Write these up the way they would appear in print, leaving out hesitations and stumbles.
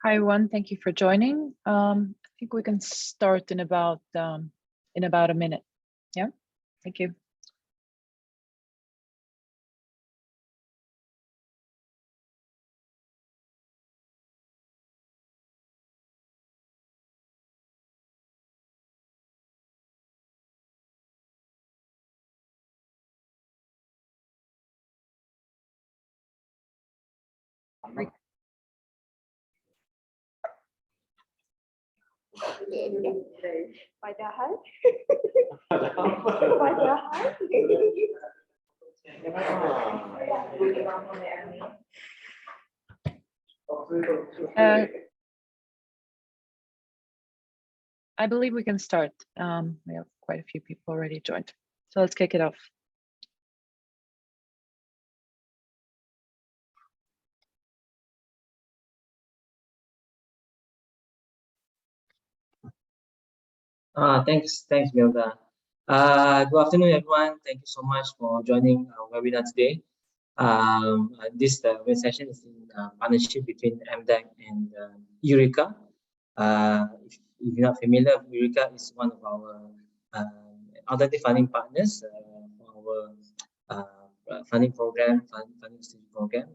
Hi everyone, thank you for joining. I think we can start in about a minute. Yeah, thank you. Padahal I believe we can start. We have quite a few people already joined, so let's kick it off. Thanks, Milda. Good afternoon, everyone. Thank you so much for joining our webinar today. This web session is in partnership between MDEC and Eureka. If you're not familiar, Eureka is one of our alternative funding partners for our funding program, funding program.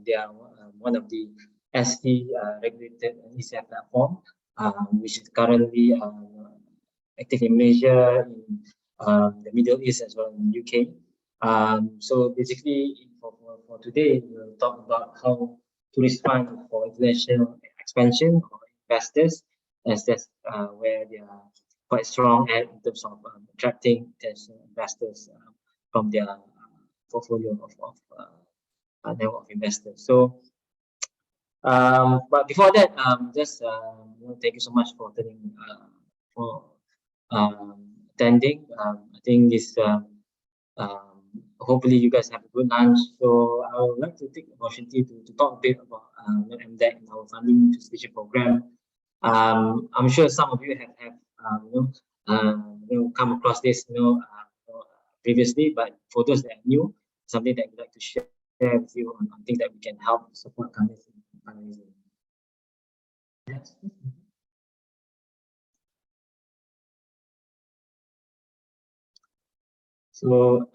They are one of the ST regulated ECF platform, which is currently active in Malaysia, in the Middle East, as well in UK. So basically, for today, we'll talk about how to raise funds for international expansion or investors, as that's where they are quite strong at in terms of attracting international investors from their portfolio of network of investors. So, but before that, thank you so much for attending. I think this hopefully you guys have a good lunch. So I would like to take the opportunity to talk a bit about MDEC and our funding facilitation program. I'm sure some of you have come across this previously, but for those that are new, something that we'd like to share with you on things that we can help support companies in fundraising. Yes. So,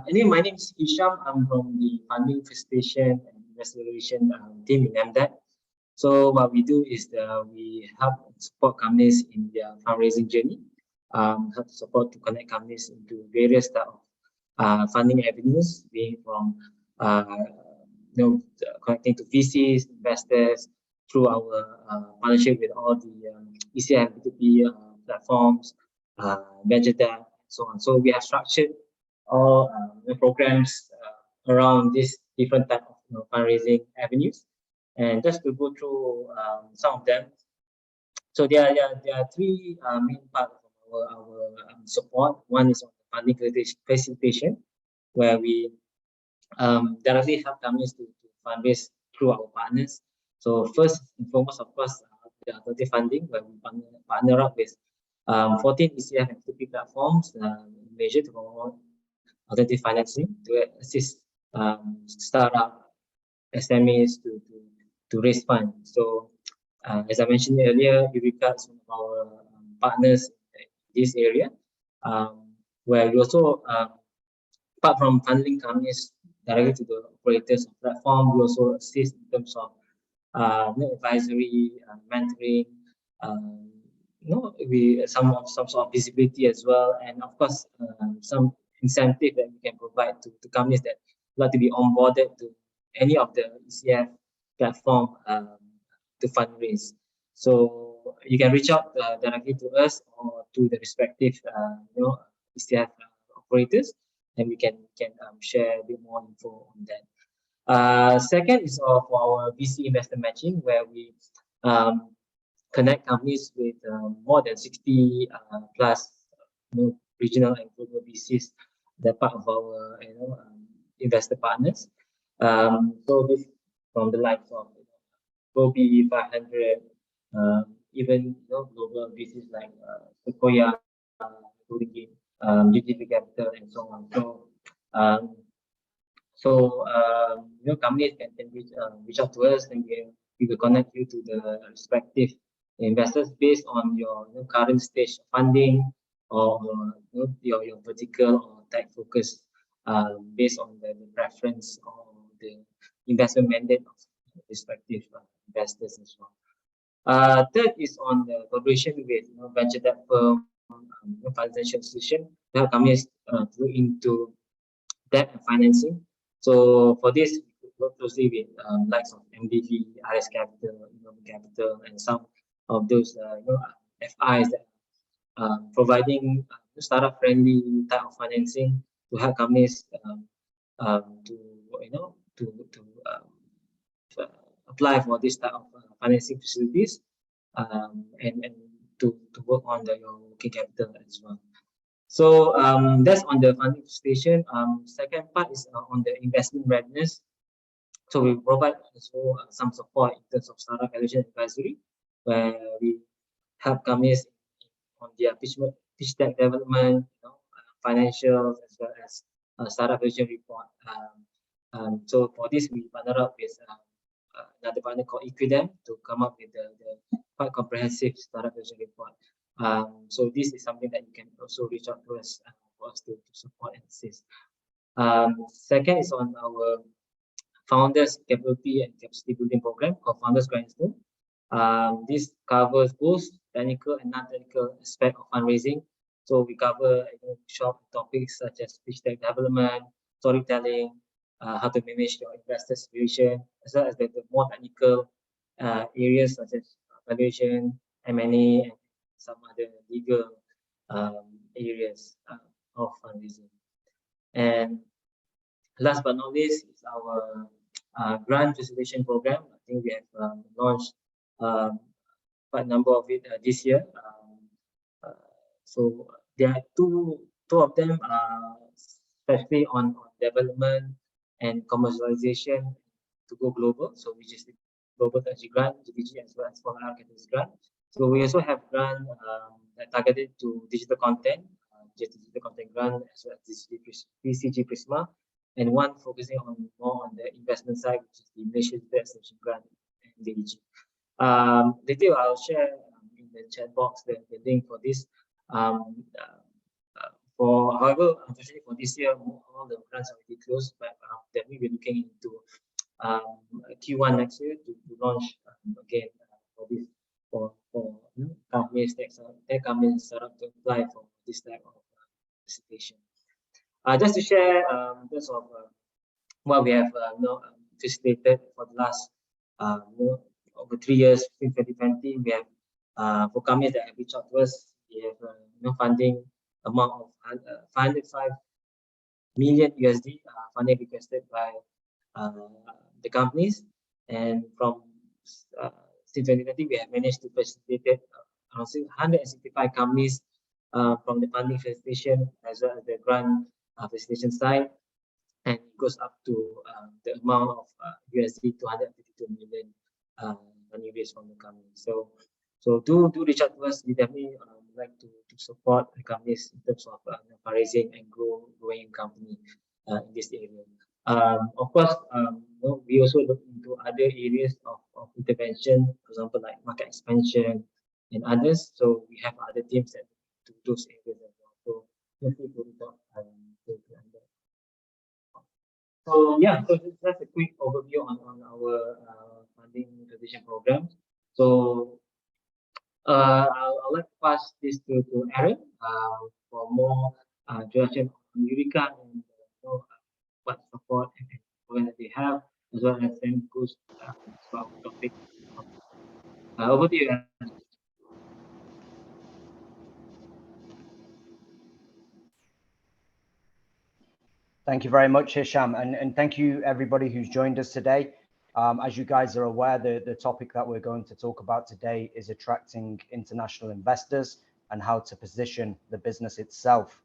anyway, my name is Hisham. I'm from the Funding Facilitation and Reservation team in MDEC. So, what we do is we help support companies in their fundraising journey, help support to connect companies into various type of funding avenues, being from connecting to VCs, investors, through our partnership with all the ECF B2B platforms, venture debt, and so on. So we have structured all the programs around these different type of fundraising avenues. And just to go through some of them. So there are three main parts of our support. One is on the funding facilitation, where we directly help companies to fundraise through our partners. So first and foremost, of course, the alternative funding, where we partner up with 14 ECF and P2P platforms in Malaysia to promote alternative financing to assist startup SMEs to raise funds. So as I mentioned earlier, Eureka is one of our partners in this area, where we also, apart from funding companies directly to the operators of platform, we also assist in terms of advisory, mentoring, some sort of visibility as well, and of course some incentive that we can provide to companies that like to be onboarded to any of the ECF platform to fundraise. So you can reach out directly to us or to the respective ECF operators, and we can share a bit more info on that. Second is for our VC investor matching, where we connect companies with more than 60 plus regional and global VCs that part of our investor partners. So this from the likes of Gobi 500, even global VCs like Sequoia, UTP Capital, and so on. So companies can reach out to us, and we we will connect you to the respective investors based on your current stage of funding, or your vertical or tech focus, based on the preference or the investment mandate of respective investors as well. Third is on the collaboration with venture debt firm, financial institution to help companies to look into debt and financing. So for this, we work closely with likes of MDEC, RS Capital, Capital, and some of those FIs that providing startup-friendly type of financing to help companies to apply for this type of financing facilities, and to work on your working capital as well. So that's on the funding facilitation. Second part is on the investment readiness. So we provide also some support in terms of startup valuation advisory, where we help companies on their pitch deck development, financials, as well as startup valuation report. So for this, we partner up with another partner called Equidem to come up with the quite comprehensive startup valuation report. So this is something that you can also reach out to us for us to support and assist. Second is on our Founders Capability and Capacity Building Program called Founders Grindstone. This covers both technical and non-technical aspect of fundraising. So we cover short topics such as pitch deck development, storytelling, how to manage your investor situation, as well as the more technical areas such as valuation, M&A, and some other legal areas of fundraising. And last but not least is our grant facilitation program. I think we have launched quite a number of it this year. So there are two of them, especially on development and commercialization to go global. So which is the Global Technology Grant, GTG, as well as for our Catalyst Grant. So we also have grant that targeted to digital content, digital content grant, as well as DCG Prisma, and one focusing more on the investment side, which is the Malaysia Reservation Grant, MDEC. Later I'll share in the chat box the link for this. However, unfortunately for this year, all the grants are already closed, but definitely we're looking into Q1 next year to launch again for companies that companies set up to apply for this type of participation. Just to share in terms of what we have facilitated for the last over 3 years since 2020, we have for companies that have reached out to us, we have funding amount of 505 million USD funding requested by the companies, and from since 2020 we have managed to facilitate around 165 companies from the funding facilitation as well as the grant facilitation side, and it goes up to the amount of USD 252 million money raised from the company. So do reach out to us. We definitely like to support the companies in terms of fundraising and growing company in this area. Of course, we also look into other areas of intervention, for example, like market expansion and others. So we have other teams that do those areas as well. So feel free to reach out So yeah, so that's a quick overview on our funding transition program. So I'll like to pass this to Aaron for more introduction on Eureka and what support and program that they have, as well as then goes to our topic. Over to you, Aaron. Thank you very much, Hisham, and thank you everybody who's joined us today. As you guys are aware, the topic that we're going to talk about today is attracting international investors and how to position the business itself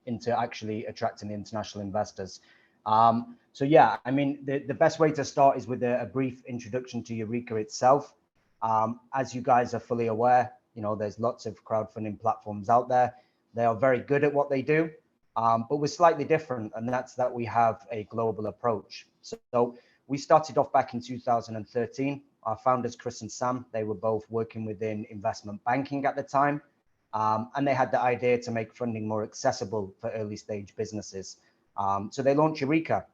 into actually attracting international investors. So yeah, I mean, the best way to start is with a brief introduction to Eureka itself. As you guys are fully aware, there's lots of crowdfunding platforms out there. They are very good at what they do, but we're slightly different, and that's that we have a global approach. So We started off back in 2013. Our founders, Chris and Sam, they were both working within investment banking at the time. And they had the idea to make funding more accessible for early stage businesses. So they launched Eureka.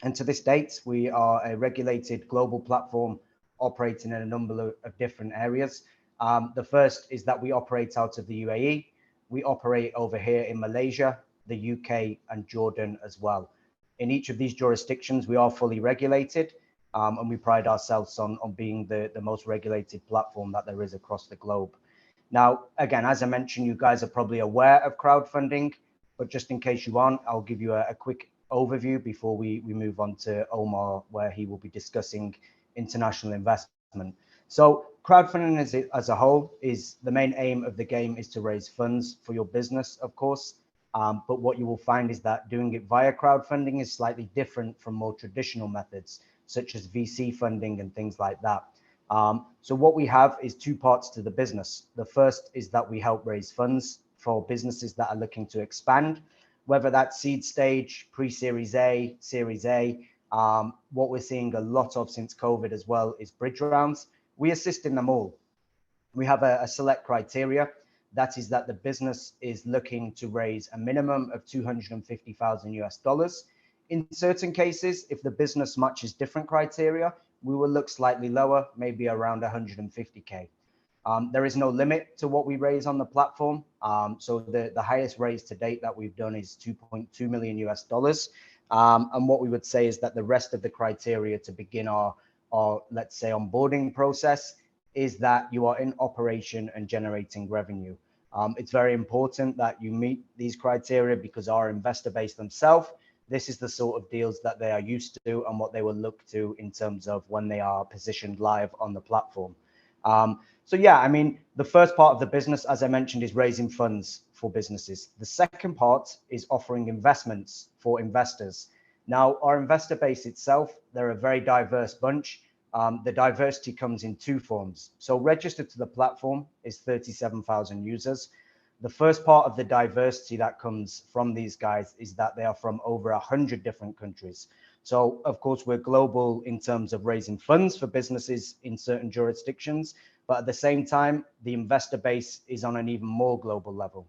And to this date, we are a regulated global platform operating in a number of different areas. The first is that we operate out of the UAE. We operate over here in Malaysia, the UK, and Jordan as well. In each of these jurisdictions, we are fully regulated, and we pride ourselves on being the most regulated platform that there is across the globe. Now, again, as I mentioned, you guys are probably aware of crowdfunding, but just in case you aren't, I'll give you a quick overview before we move on to Omar, where he will be discussing international investment. So crowdfunding as a whole is the main aim of the game is to raise funds for your business, of course. But what you will find is that doing it via crowdfunding is slightly different from more traditional methods, such as VC funding and things like that. So what we have is two parts to the business. The first is that we help raise funds for businesses that are looking to expand, whether that's seed stage, pre-series A, series A. What we're seeing a lot of since COVID as well is bridge rounds. We assist in them all. We have a select criteria. That is that the business is looking to raise a minimum of 250,000 US dollars. In certain cases, if the business matches different criteria, we will look slightly lower, maybe around 150K. There is no limit to what we raise on the platform. So the highest raise to date that we've done is 2.2 million US dollars. And what we would say is that the rest of the criteria to begin our let's say onboarding process is that you are in operation and generating revenue. It's very important that you meet these criteria because our investor base themselves, this is the sort of deals that they are used to and what they will look to in terms of when they are positioned live on the platform. So yeah, I mean, the first part of the business, as I mentioned, is raising funds for businesses. The second part is offering investments for investors. Now, our investor base itself, they're a very diverse bunch. The diversity comes in two forms. So registered to the platform is 37,000 users. The first part of the diversity that comes from these guys is that they are from over 100 different countries. So of course, we're global in terms of raising funds for businesses in certain jurisdictions, but at the same time, the investor base is on an even more global level.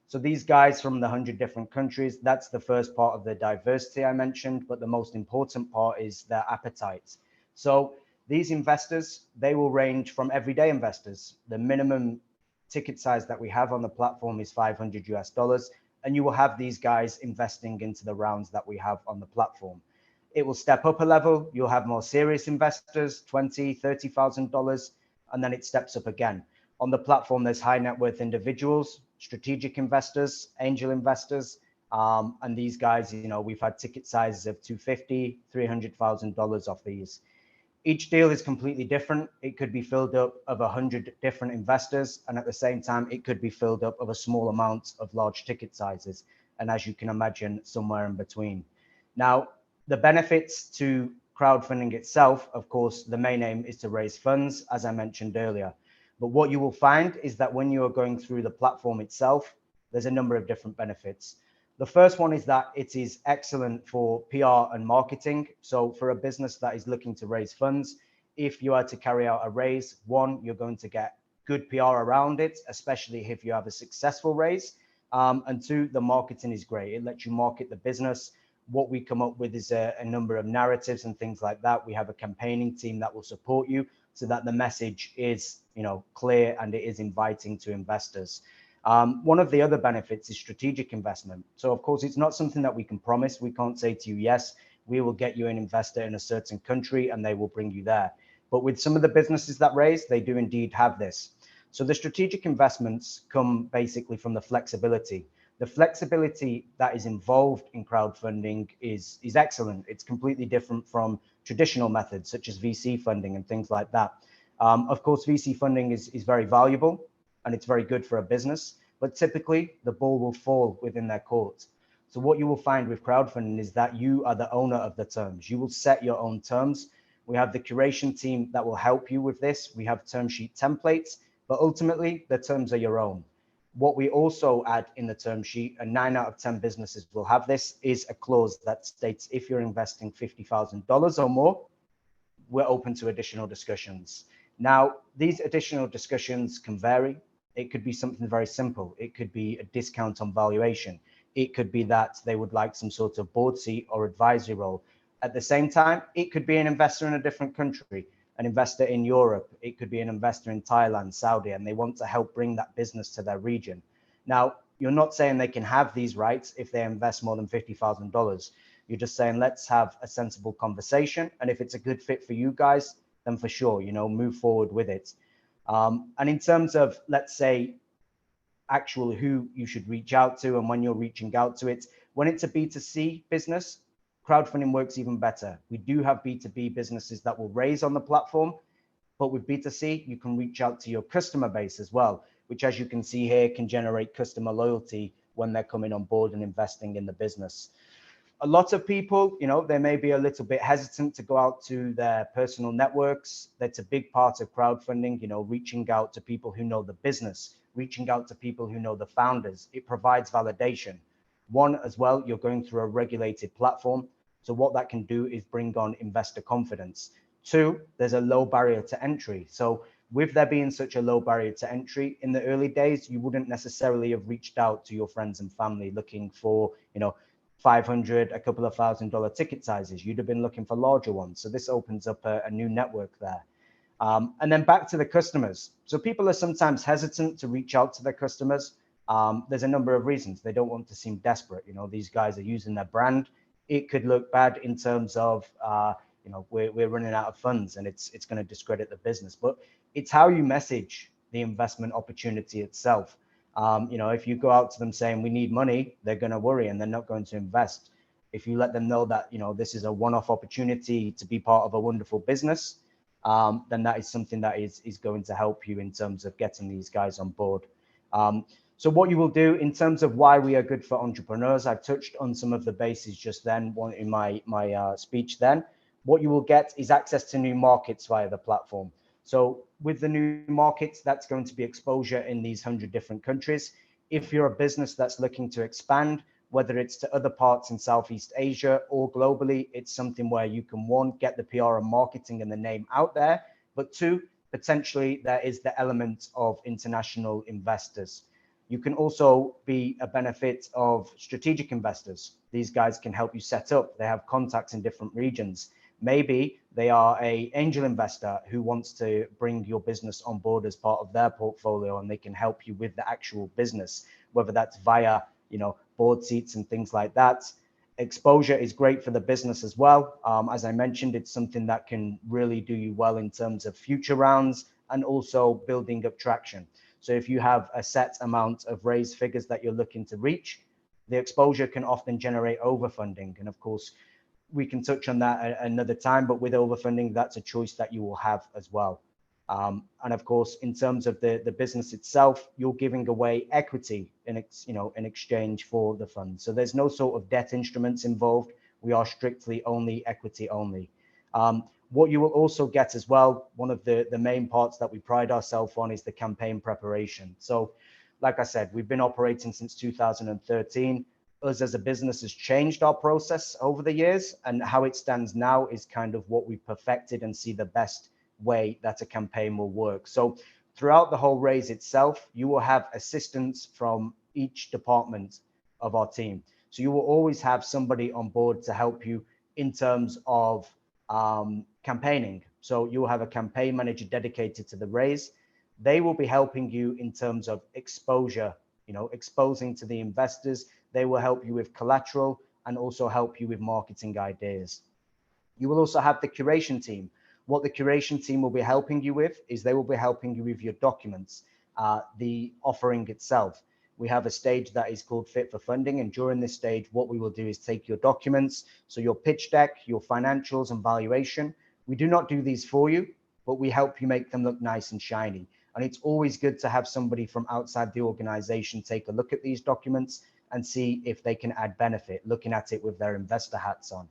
So these guys from the 100 different countries, that's the first part of the diversity I mentioned, but the most important part is their appetite. So these investors, they will range from everyday investors. The minimum ticket size that we have on the platform is 500 US dollars, and you will have these guys investing into the rounds that we have on the platform. It will step up a level. You'll have more serious investors, $20,000, $30,000, and then it steps up again. On the platform, there's high net worth individuals, strategic investors, angel investors, and these guys, you know, we've had ticket sizes of $250,000, $300,000 off these. Each deal is completely different. It could be filled up of 100 different investors, and at the same time, it could be filled up of a small amount of large ticket sizes. And as you can imagine, somewhere in between. Now, the benefits to crowdfunding itself, of course, the main aim is to raise funds, as I mentioned earlier. But what you will find is that when you are going through the platform itself, there's a number of different benefits. The first one is that it is excellent for PR and marketing. So for a business that is looking to raise funds, if you are to carry out a raise, one, you're going to get good PR around it, especially if you have a successful raise. And two, the marketing is great. It lets you market the business. What we come up with is a number of narratives and things like that. We have a campaigning team that will support you so that the message is, you know, clear and it is inviting to investors. One of the other benefits is strategic investment. So of course, it's not something that we can promise. We can't say to you, yes, we will get you an investor in a certain country and they will bring you there. But with some of the businesses that raise, they do indeed have this. So the strategic investments come basically from the flexibility. The flexibility that is involved in crowdfunding is excellent. It's completely different from traditional methods such as VC funding and things like that. Of course, VC funding is very valuable and it's very good for a business, but typically the ball will fall within their court. So what you will find with crowdfunding is that you are the owner of the terms. You will set your own terms. We have the curation team that will help you with this. We have term sheet templates, but ultimately the terms are your own. What we also add in the term sheet, and 9 out of 10 businesses will have this, is a clause that states if you're investing $50,000 or more, we're open to additional discussions. Now, these additional discussions can vary. It could be something very simple. It could be a discount on valuation. It could be that they would like some sort of board seat or advisory role. At the same time, it could be an investor in a different country, an investor in Europe. It could be an investor in Thailand, Saudi, and they want to help bring that business to their region. Now, you're not saying they can have these rights if they invest more than $50,000. You're just saying, let's have a sensible conversation. And if it's a good fit for you guys, then for sure, move forward with it. And in terms of, let's say, actual who you should reach out to and when you're reaching out to it, when it's a B2C business, crowdfunding works even better. We do have B2B businesses that will raise on the platform, but with B2C, you can reach out to your customer base as well, which, as you can see here, can generate customer loyalty when they're coming on board and investing in the business. A lot of people, they may be a little bit hesitant to go out to their personal networks. That's a big part of crowdfunding, reaching out to people who know the business, reaching out to people who know the founders. It provides validation. One, as well, you're going through a regulated platform. So what that can do is bring on investor confidence. Two, there's a low barrier to entry. So with there being such a low barrier to entry, in the early days, you wouldn't necessarily have reached out to your friends and family looking for, $500, a couple of $1,000 ticket sizes. You'd have been looking for larger ones. So this opens up a new network there. And then back to the customers. So people are sometimes hesitant to reach out to their customers. There's a number of reasons. They don't want to seem desperate. These guys are using their brand. It could look bad in terms of, we're running out of funds and it's going to discredit the business. But it's how you message the investment opportunity itself. If you go out to them saying we need money, they're going to worry and they're not going to invest. If you let them know that, this is a one-off opportunity to be part of a wonderful business, then that is something that is going to help you in terms of getting these guys on board. So what you will do in terms of why we are good for entrepreneurs, I've touched on some of the bases just then in my speech then. What you will get is access to new markets via the platform. So with the new markets, that's going to be exposure in these 100 different countries. If you're a business that's looking to expand, whether it's to other parts in Southeast Asia or globally, it's something where you can, one, get the PR and marketing and the name out there, but two, potentially there is the element of international investors. You can also be a benefit of strategic investors. These guys can help you set up. They have contacts in different regions. Maybe they are an angel investor who wants to bring your business on board as part of their portfolio, and they can help you with the actual business, whether that's via, board seats and things like that. Exposure is great for the business as well. As I mentioned, it's something that can really do you well in terms of future rounds and also building up traction. So if you have a set amount of raised figures that you're looking to reach, the exposure can often generate overfunding. And of course, we can touch on that another time, but with overfunding, that's a choice that you will have as well. And of course, in terms of the business itself, you're giving away equity in exchange for the fund. So there's no sort of debt instruments involved. We are strictly only equity only. What you will also get as well, one of the main parts that we pride ourselves on is the campaign preparation. So like I said, we've been operating since 2013. Us as a business has changed our process over the years, and how it stands now is kind of what we perfected and see the best way that a campaign will work. So throughout the whole raise itself, you will have assistance from each department of our team. So you will always have somebody on board to help you in terms of campaigning. So you will have a campaign manager dedicated to the raise. They will be helping you in terms of exposure, exposing to the investors. They will help you with collateral and also help you with marketing ideas. You will also have the curation team. What the curation team will be helping you with is they will be helping you with your documents, the offering itself. We have a stage that is called Fit for Funding. And during this stage, what we will do is take your documents, so your pitch deck, your financials and valuation. We do not do these for you, but we help you make them look nice and shiny. And it's always good to have somebody from outside the organization take a look at these documents and see if they can add benefit, looking at it with their investor hats on.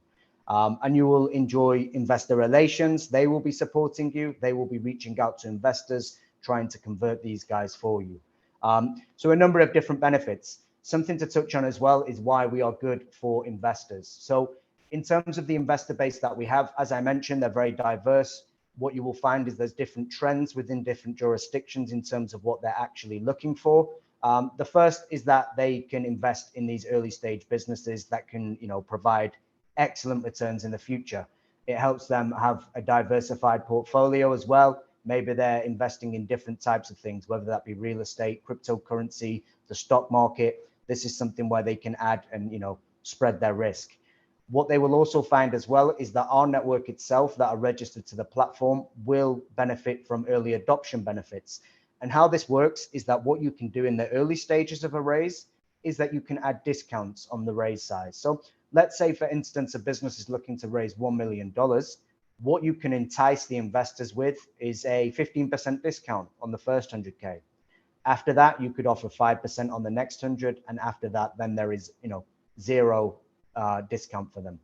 And you will enjoy investor relations. They will be supporting you. They will be reaching out to investors, trying to convert these guys for you. So a number of different benefits. Something to touch on as well is why we are good for investors. So in terms of the investor base that we have, as I mentioned, they're very diverse. What you will find is there's different trends within different jurisdictions in terms of what they're actually looking for. The first is that they can invest in these early stage businesses that can, provide excellent returns in the future. It helps them have a diversified portfolio as well. Maybe they're investing in different types of things, whether that be real estate, cryptocurrency, the stock market. This is something where they can add and, spread their risk. What they will also find as well is that our network itself that are registered to the platform will benefit from early adoption benefits. And how this works is that what you can do in the early stages of a raise is that you can add discounts on the raise size. So let's say, for instance, a business is looking to raise $1 million. What you can entice the investors with is a 15% discount on the first 100K. After that, you could offer 5% on the next 100. And after that, then there is, zero discount for them.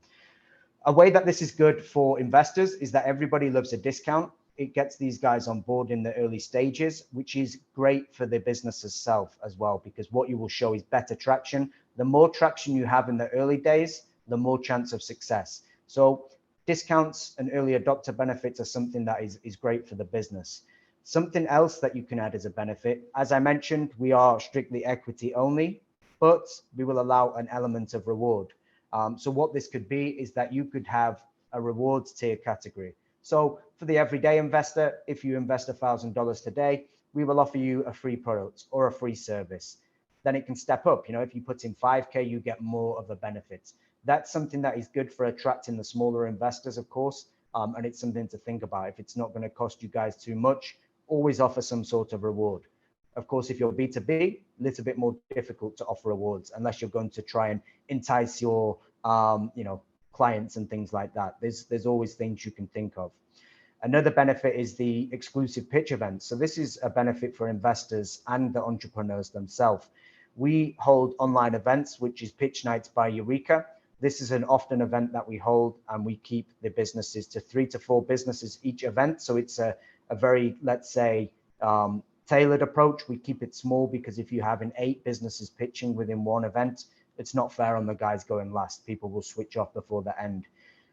A way that this is good for investors is that everybody loves a discount. It gets these guys on board in the early stages, which is great for the business itself as well, because what you will show is better traction. The more traction you have in the early days, the more chance of success. So discounts and early adopter benefits are something that is great for the business. Something else that you can add as a benefit, as I mentioned, we are strictly equity only, but we will allow an element of reward. So what this could be is that you could have a rewards tier category. So for the everyday investor, if you invest $1,000 today, we will offer you a free product or a free service. Then it can step up. If you put in 5K, you get more of a benefit. That's something that is good for attracting the smaller investors, of course. And it's something to think about. If it's not going to cost you guys too much, always offer some sort of reward. Of course, if you're B2B, a little bit more difficult to offer rewards unless you're going to try and entice your, clients and things like that. There's always things you can think of. Another benefit is the exclusive pitch events. So this is a benefit for investors and the entrepreneurs themselves. We hold online events, which is pitch nights by Eureka. This is an often event that we hold, and we keep the businesses to 3 to 4 businesses each event. So it's a very, let's say, tailored approach. We keep it small because if you have 8 businesses pitching within one event, it's not fair on the guys going last. People will switch off before the end.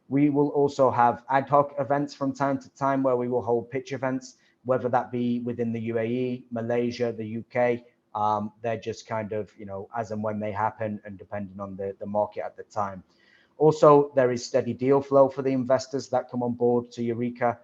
We will also have ad hoc events from time to time where we will hold pitch events, whether that be within the UAE, Malaysia, the UK. They're just kind of, as and when they happen and depending on the market at the time. Also, there is steady deal flow for the investors that come on board to Eureka.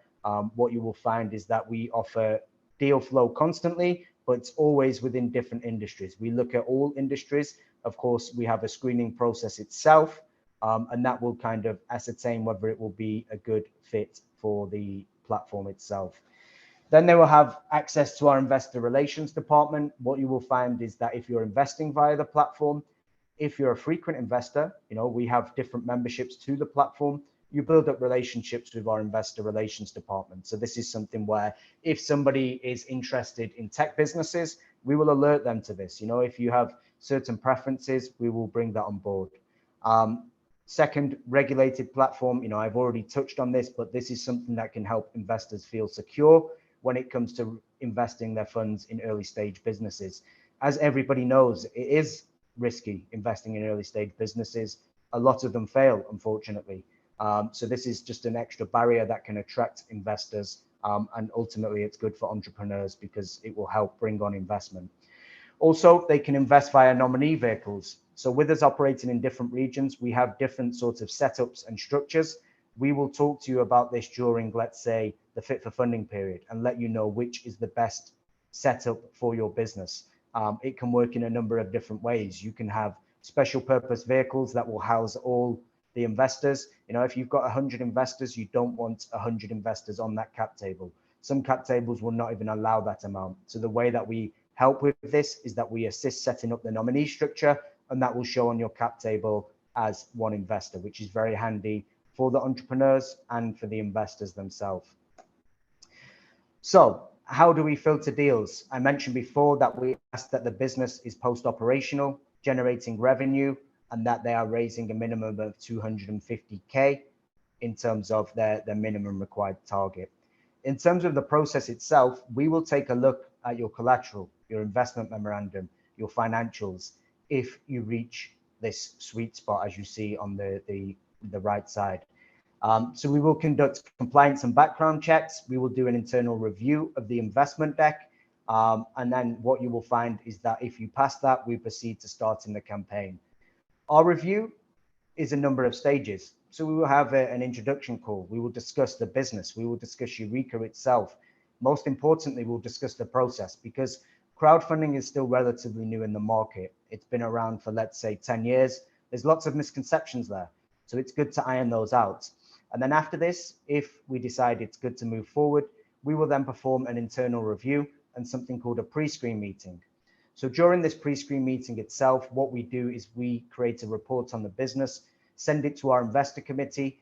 What you will find is that we offer deal flow constantly, but it's always within different industries. We look at all industries. Of course, we have a screening process itself, and that will kind of ascertain whether it will be a good fit for the platform itself. Then they will have access to our investor relations department. What you will find is that if you're investing via the platform, if you're a frequent investor, we have different memberships to the platform. You build up relationships with our investor relations department. So this is something where if somebody is interested in tech businesses, we will alert them to this. If you have certain preferences, we will bring that on board. Second, regulated platform. I've already touched on this, but this is something that can help investors feel secure when it comes to investing their funds in early stage businesses. As everybody knows, it is risky investing in early stage businesses. A lot of them fail, unfortunately. So this is just an extra barrier that can attract investors. And ultimately, it's good for entrepreneurs because it will help bring on investment. Also, they can invest via nominee vehicles. So with us operating in different regions, we have different sorts of setups and structures. We will talk to you about this during, let's say, the Fit for Funding period and let you know which is the best setup for your business. It can work in a number of different ways. You can have special purpose vehicles that will house all the investors. If you've got 100 investors, you don't want 100 investors on that cap table. Some cap tables will not even allow that amount. So the way that we help with this is that we assist setting up the nominee structure, and that will show on your cap table as one investor, which is very handy for the entrepreneurs and for the investors themselves. So how do we filter deals? I mentioned before that we ask that the business is post-operational, generating revenue, and that they are raising a minimum of 250K in terms of their minimum required target. In terms of the process itself, we will take a look at your collateral. your investment memorandum, your financials, if you reach this sweet spot, as you see on the right side. So we will conduct compliance and background checks. We will do an internal review of the investment deck. And then what you will find is that if you pass that, we proceed to starting the campaign. Our review is a number of stages. So we will have an introduction call. We will discuss the business. We will discuss Eureka itself. Most importantly, we'll discuss the process, because crowdfunding is still relatively new in the market. It's been around for, let's say, 10 years. There's lots of misconceptions there. So it's good to iron those out. And then after this, if we decide it's good to move forward, we will then perform an internal review and something called a pre-screen meeting. So during this pre-screen meeting itself, what we do is we create a report on the business, send it to our investor committee.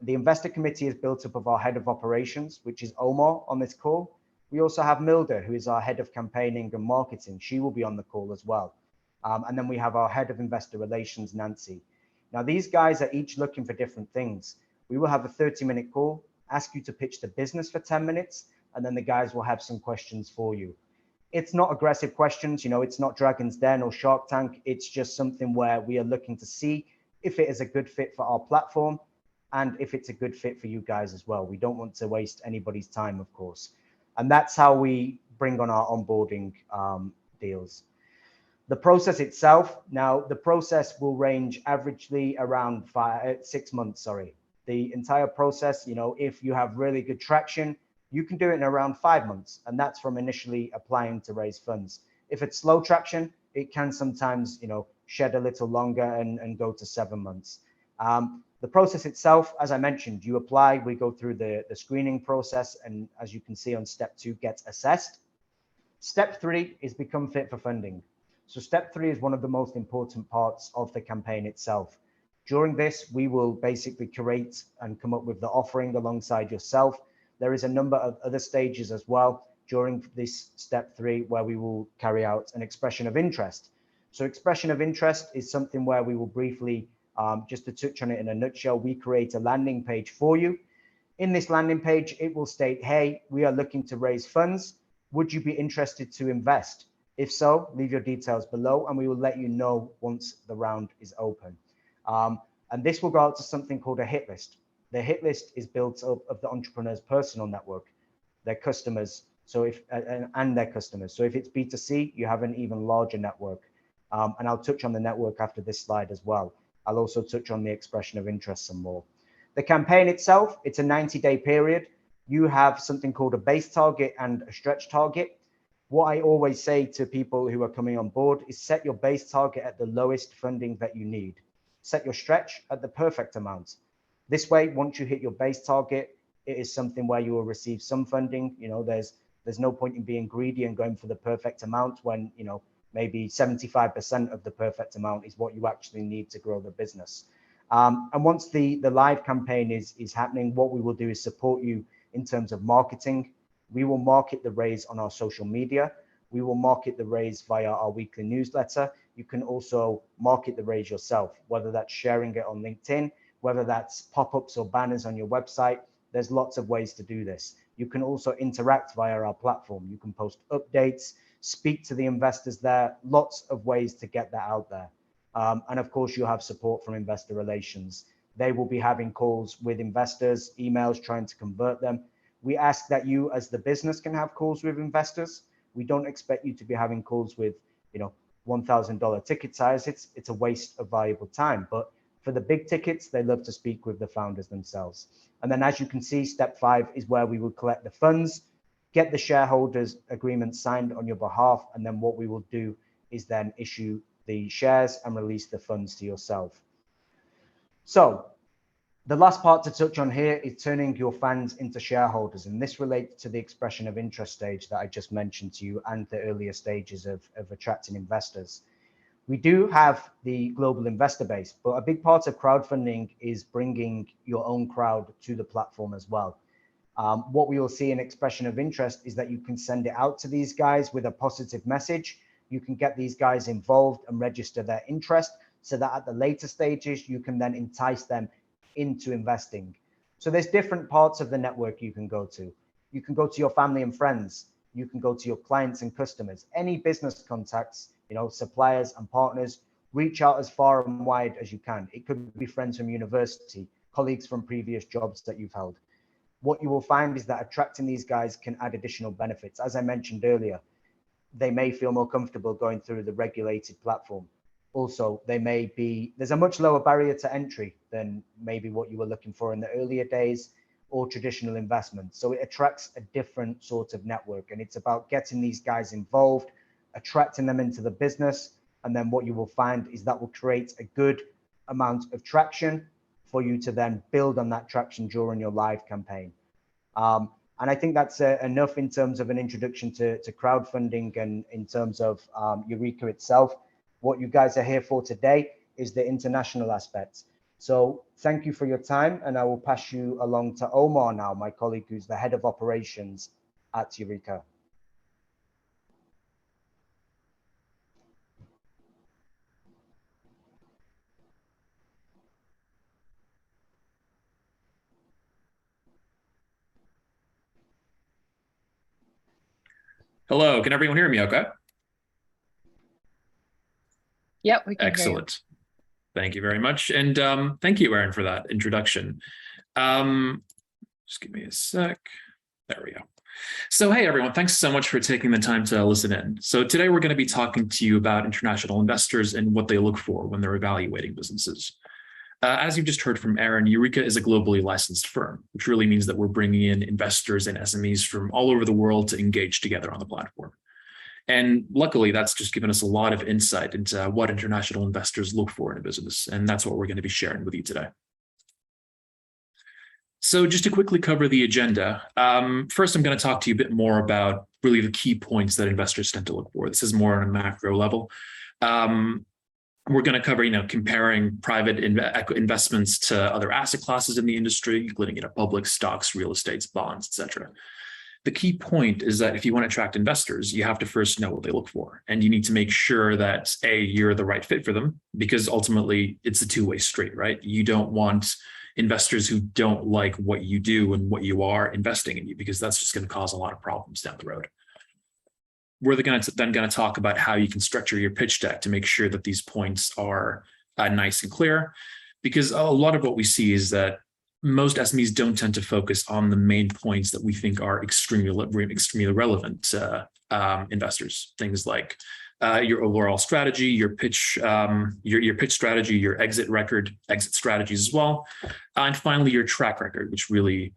The investor committee is built up of our head of operations, which is Omar on this call. We also have Milda, who is our head of campaigning and marketing. She will be on the call as well. And then we have our head of investor relations, Nancy. Now, these guys are each looking for different things. We will have a 30-minute call, ask you to pitch the business for 10 minutes, and then the guys will have some questions for you. It's not aggressive questions, it's not Dragon's Den or Shark Tank. It's just something where we are looking to see if it is a good fit for our platform and if it's a good fit for you guys as well. We don't want to waste anybody's time, of course. And that's how we bring on our onboarding deals. The process itself, now the process will range averagely around 6 months, The entire process, if you have really good traction, you can do it in around 5 months. And that's from initially applying to raise funds. If it's slow traction, it can sometimes, shed a little longer and go to 7 months. The process itself, as I mentioned, you apply, we go through the screening process. And as you can see on step 2, gets assessed. Step 3 is become fit for funding. So step 3 is one of the most important parts of the campaign itself. During this, we will basically curate and come up with the offering alongside yourself. There is a number of other stages as well during this step 3 where we will carry out an expression of interest. So expression of interest is something where we will briefly, just to touch on it in a nutshell, we create a landing page for you. In this landing page, it will state, hey, we are looking to raise funds. Would you be interested to invest? If so, leave your details below and we will let you know once the round is open. And this will go out to something called a hit list. The hit list is built up of the entrepreneur's personal network, their customers, and their customers. So if it's B2C, you have an even larger network. And I'll touch on the network after this slide as well. I'll also touch on the expression of interest some more. The campaign itself, it's a 90-day period. You have something called a base target and a stretch target. What I always say to people who are coming on board is set your base target at the lowest funding that you need. Set your stretch at the perfect amount. This way, once you hit your base target, it is something where you will receive some funding. There's no point in being greedy and going for the perfect amount when, maybe 75% of the perfect amount is what you actually need to grow the business. And once the live campaign is happening, what we will do is support you in terms of marketing. We will market the raise on our social media. We will market the raise via our weekly newsletter. You can also market the raise yourself, whether that's sharing it on LinkedIn, whether that's pop-ups or banners on your website. There's lots of ways to do this. You can also interact via our platform. You can post updates, speak to the investors there, lots of ways to get that out there. And of course, you have support from investor relations. They will be having calls with investors, emails, trying to convert them. We ask that you as the business can have calls with investors. We don't expect you to be having calls with, $1,000 ticket size. It's a waste of valuable time. But for the big tickets, they love to speak with the founders themselves. And then as you can see, step 5 is where we will collect the funds, get the shareholders agreement signed on your behalf. And then what we will do is then issue the shares and release the funds to yourself. So the last part to touch on here is turning your fans into shareholders. And this relates to the expression of interest stage that I just mentioned to you and the earlier stages of attracting investors. We do have the global investor base, but a big part of crowdfunding is bringing your own crowd to the platform as well. What we will see in expression of interest is that you can send it out to these guys with a positive message. You can get these guys involved and register their interest so that at the later stages, you can then entice them into investing. So there's different parts of the network you can go to. You can go to your family and friends. you can go to your clients and customers, any business contacts, you know, suppliers and partners. Reach out as far and wide as you can. It could be friends from university, colleagues from previous jobs that you've held. What you will find is that attracting these guys can add additional benefits. As I mentioned earlier, they may feel more comfortable going through the regulated platform. Also, there's a much lower barrier to entry than maybe what you were looking for in the earlier days or traditional investments. So it attracts a different sort of network, and it's about getting these guys involved, attracting them into the business. And then what you will find is that will create a good amount of traction for you to then build on that traction during your live campaign. And I think that's enough in terms of an introduction to crowdfunding and in terms of Eureka itself. What you guys are here for today is the international aspect. So thank you for your time, and I will pass you along to Omar now, my colleague who's the head of operations at Eureka. Hello, can everyone hear me okay? Yep, we can Excellent. Thank you very much. And thank you, Aaron, for that introduction. Just give me a sec. There we go. So, hey, everyone, thanks so much for taking the time to listen in. So today we're going to be talking to you about international investors and what they look for when they're evaluating businesses. As you've just heard from Aaron, Eureka is a globally licensed firm, which really means that we're bringing in investors and SMEs from all over the world to engage together on the platform. And luckily, that's just given us a lot of insight into what international investors look for in a business. And that's what we're going to be sharing with you today. So just to quickly cover the agenda, first, I'm going to talk to you a bit more about really the key points that investors tend to look for. This is more on a macro level. We're going to cover, comparing private investments to other asset classes in the industry, including, public stocks, real estates, bonds, etc. The key point is that if you want to attract investors, you have to first know what they look for. And you need to make sure that, A, you're the right fit for them, because ultimately it's a two-way street, right? You don't want investors who don't like what you do and what you are investing in you, because that's just going to cause a lot of problems down the road. We're then going to talk about how you can structure your pitch deck to make sure that these points are nice and clear, because a lot of what we see is that most SMEs don't tend to focus on the main points that we think are extremely relevant to investors. Things like your overall strategy, your pitch strategy, your exit strategies as well, and finally your track record, which really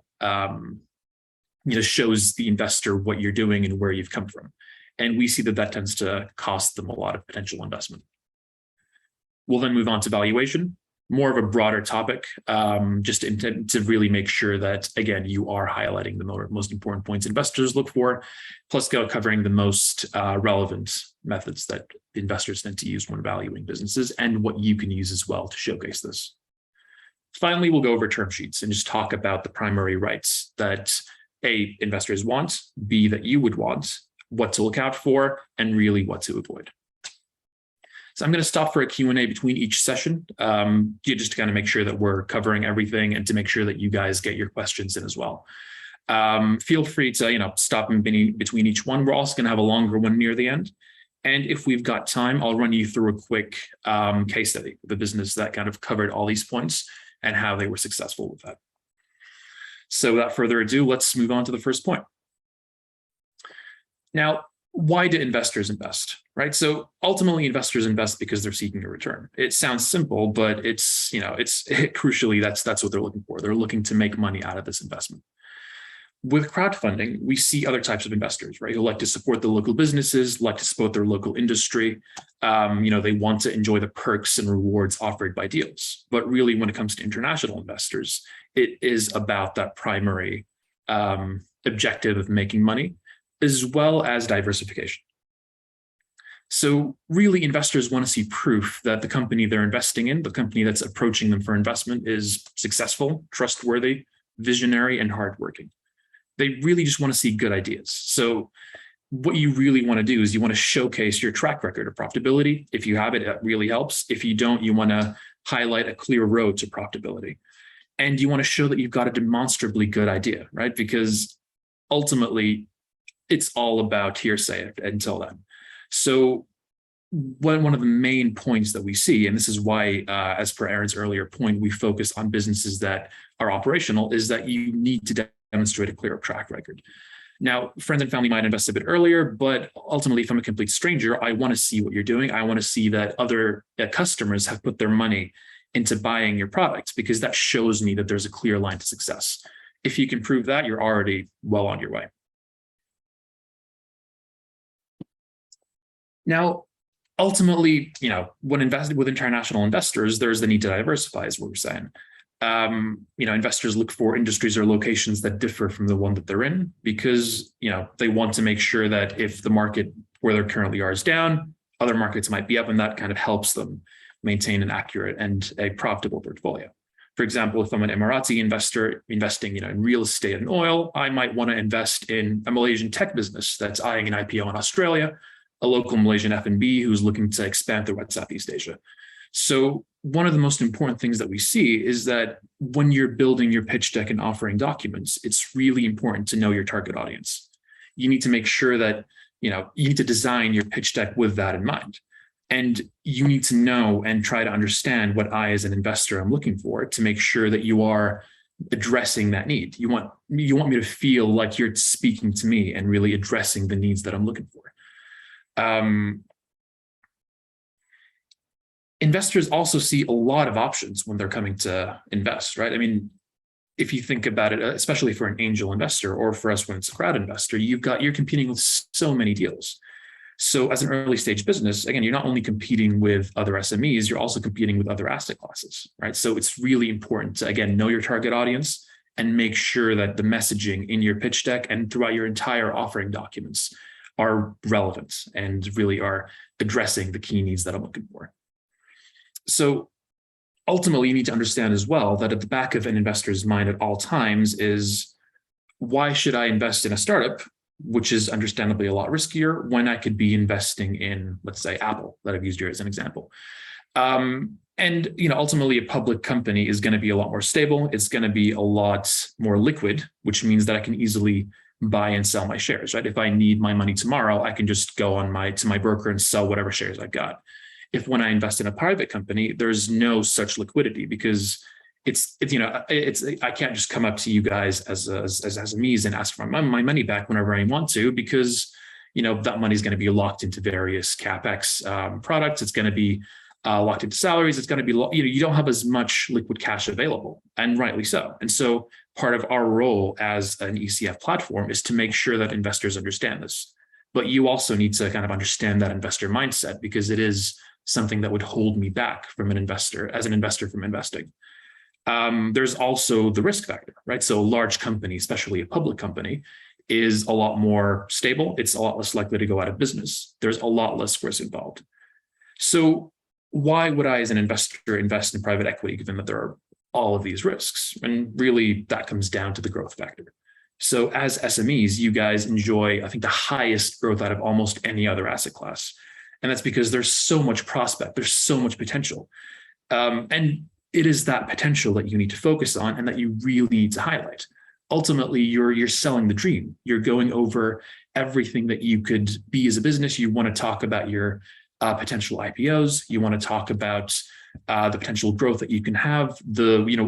shows the investor what you're doing and where you've come from. And we see that tends to cost them a lot of potential investment. We'll then move on to valuation, more of a broader topic, just to really make sure that, again, you are highlighting the most important points investors look for, plus covering the most relevant methods that investors tend to use when valuing businesses and what you can use as well to showcase this. Finally, we'll go over term sheets and just talk about the primary rights that A, investors want, B, that you would want, what to look out for, and really what to avoid. So I'm going to stop for a Q&A between each session, just to kind of make sure that we're covering everything and to make sure that you guys get your questions in as well. Feel free to stop in between each one. We're also going to have a longer one near the end. And if we've got time, I'll run you through a quick case study of a business that kind of covered all these points and how they were successful with that. So without further ado, let's move on to the first point. Now, why do investors invest, right? So ultimately, investors invest because they're seeking a return. It sounds simple, but it's crucially, that's what they're looking for. They're looking to make money out of this investment. With crowdfunding, we see other types of investors, right? Who like to support the local businesses, like to support their local industry. They want to enjoy the perks and rewards offered by deals. But really, when it comes to international investors, it is about that primary objective of making money, as well as diversification. So really, investors want to see proof that the company they're investing in, the company that's approaching them for investment, is successful, trustworthy, visionary, and hardworking. They really just want to see good ideas. So what you really want to do is you want to showcase your track record of profitability. If you have it, it really helps. If you don't, you want to highlight a clear road to profitability. And you want to show that you've got a demonstrably good idea, right? Because ultimately, it's all about hearsay until then. So one of the main points that we see, and this is why, as per Aaron's earlier point, we focus on businesses that are operational, is that you need to demonstrate a clear track record. Now, friends and family might invest a bit earlier, but ultimately, if I'm a complete stranger, I want to see what you're doing. I want to see that other customers have put their money into buying your products, because that shows me that there's a clear line to success. If you can prove that, you're already well on your way. Now, ultimately, when invested with international investors, there's the need to diversify, is what we're saying. Investors look for industries or locations that differ from the one that they're in, because, they want to make sure that if the market where they currently are is down, other markets might be up, and that kind of helps them maintain an accurate and a profitable portfolio. For example, if I'm an Emirati investor investing, in real estate and oil, I might want to invest in a Malaysian tech business that's eyeing an IPO in Australia, a local Malaysian F&B who's looking to expand throughout Southeast Asia. So one of the most important things that we see is that when you're building your pitch deck and offering documents, it's really important to know your target audience. You need to make sure that, you need to design your pitch deck with that in mind. And you need to know and try to understand what I, as an investor, am looking for, to make sure that you are addressing that need. You want me to feel like you're speaking to me and really addressing the needs that I'm looking for. Investors also see a lot of options when they're coming to invest, right? I mean, if you think about it, especially for an angel investor, or for us when it's a crowd investor, you're competing with so many deals. So as an early stage business, again, you're not only competing with other SMEs, you're also competing with other asset classes, right? So it's really important to, again, know your target audience and make sure that the messaging in your pitch deck and throughout your entire offering documents are relevant and really are addressing the key needs that I'm looking for. So ultimately, you need to understand as well that at the back of an investor's mind at all times is, why should I invest in a startup, which is understandably a lot riskier, when I could be investing in, let's say, Apple, that I've used here as an example. And ultimately, a public company is going to be a lot more stable. It's going to be a lot more liquid, which means that I can easily buy and sell my shares, right? If I need my money tomorrow, I can just go to my broker and sell whatever shares I've got. If when I invest in a private company, there's no such liquidity, because I can't just come up to you guys as SMEs and ask for my money back whenever I want to, because that money is going to be locked into various capex products. It's going to be locked into salaries. It's going to be you don't have as much liquid cash available, and rightly so. And so part of our role as an ECF platform is to make sure that investors understand this. But you also need to kind of understand that investor mindset, because it is something that would hold me back from an investor from investing. There's also the risk factor, right? So a large company, especially a public company, is a lot more stable. It's a lot less likely to go out of business. There's a lot less risk involved. So why would I, as an investor, invest in private equity, given that there are all of these risks? And really, that comes down to the growth factor. So as SMEs, you guys enjoy, I think, the highest growth out of almost any other asset class. And that's because there's so much prospect, there's so much potential. And it is that potential that you need to focus on and that you really need to highlight. Ultimately, you're selling the dream. You're going over everything that you could be as a business. You want to talk about your potential IPOs. You want to talk about the potential growth that you can have,